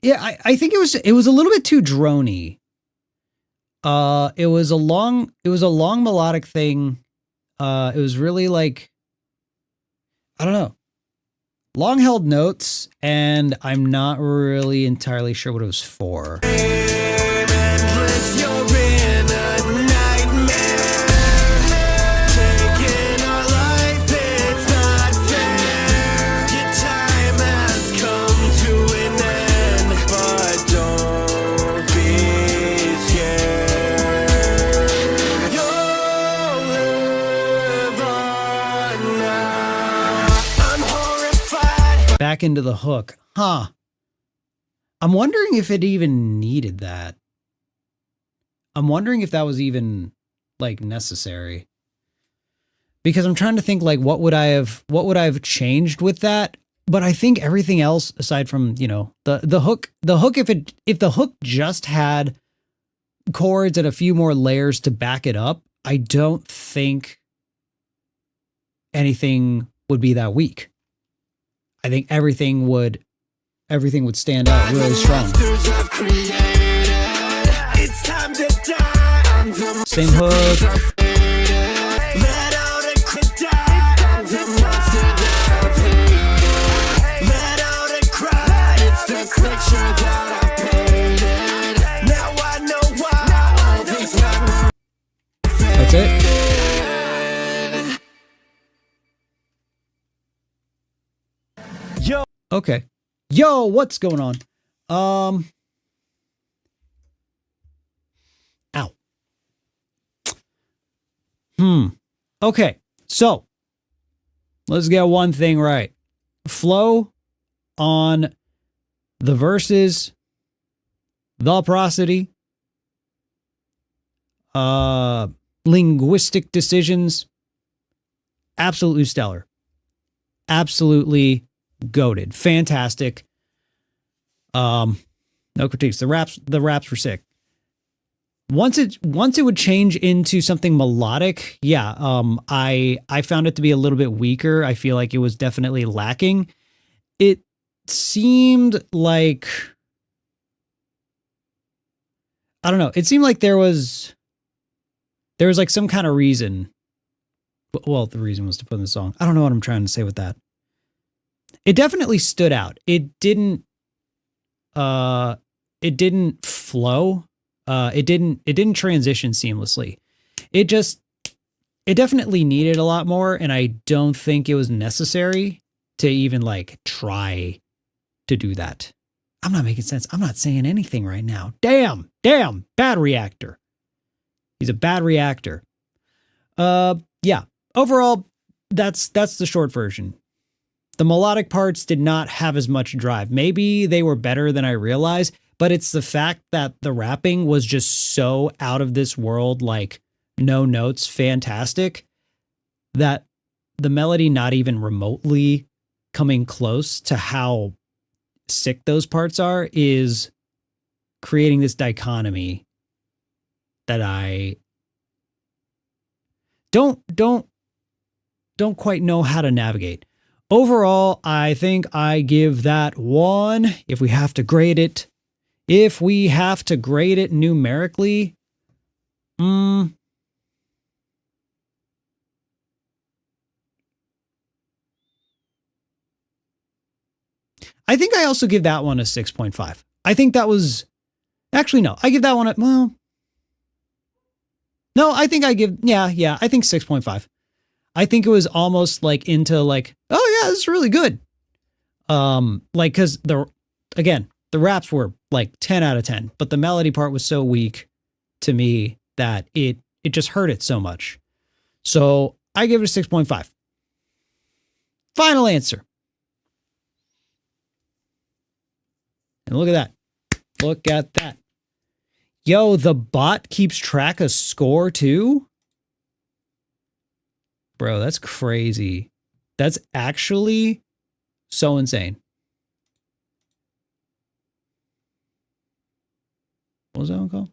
Yeah, I think it was a little bit too drony. It was a long melodic thing. It was really like, I don't know, long held notes, and I'm not really entirely sure what it was for. endless, you're in a nightmare. Taking our life, it's not fair. Your time has come to an end, but don't be scared. You'll live on now. I'm horrified. Back into the hook. Huh. I'm wondering if it even needed that. I'm wondering if that was even like necessary. Because I'm trying to think like what would I have changed with that? But I think everything else aside from, you know, the hook, if the hook just had chords and a few more layers to back it up, I don't think anything would be that weak. I think everything would stand out really strong. It's time to die. I'm the Same hook. let out a cry. I'm the monster that I've hate. Let Okay. Yo, what's going on? Ow. Okay. So let's get one thing right. Flow on the verses, the prosody, linguistic decisions, absolutely stellar. Absolutely goated. Fantastic. No critiques. The raps were sick. Once it would change into something melodic, yeah, I found it to be a little bit weaker. I feel like it was definitely lacking. It seemed like, I don't know, it seemed like there was like some kind of reason. Well, the reason was to put in the song. I don't know what I'm trying to say with that. It definitely stood out. It didn't flow. It didn't transition seamlessly. It definitely needed a lot more, and I don't think it was necessary to even like try to do that. I'm not making sense. I'm not saying anything right now. Damn, bad reactor. He's a bad reactor. Yeah. Overall, that's the short version. The melodic parts did not have as much drive. Maybe they were better than I realized, but it's the fact that the rapping was just so out of this world, like no notes, fantastic, that the melody not even remotely coming close to how sick those parts are is creating this dichotomy that I don't quite know how to navigate. Overall, I think I give that 1. If we have to grade it numerically, I think I also give that one a 6.5. I think that was, actually no, I give that one a, well, no, I think I give, yeah, I think 6.5. I think it was almost like into like, oh yeah, this is really good. Like, cause the raps were like 10 out of 10, but the melody part was so weak to me that it just hurt it so much. So I give it a 6.5. Final answer. And look at that. Look at that. Yo, the bot keeps track of score too? Bro, that's crazy. That's actually so insane. What was that one called?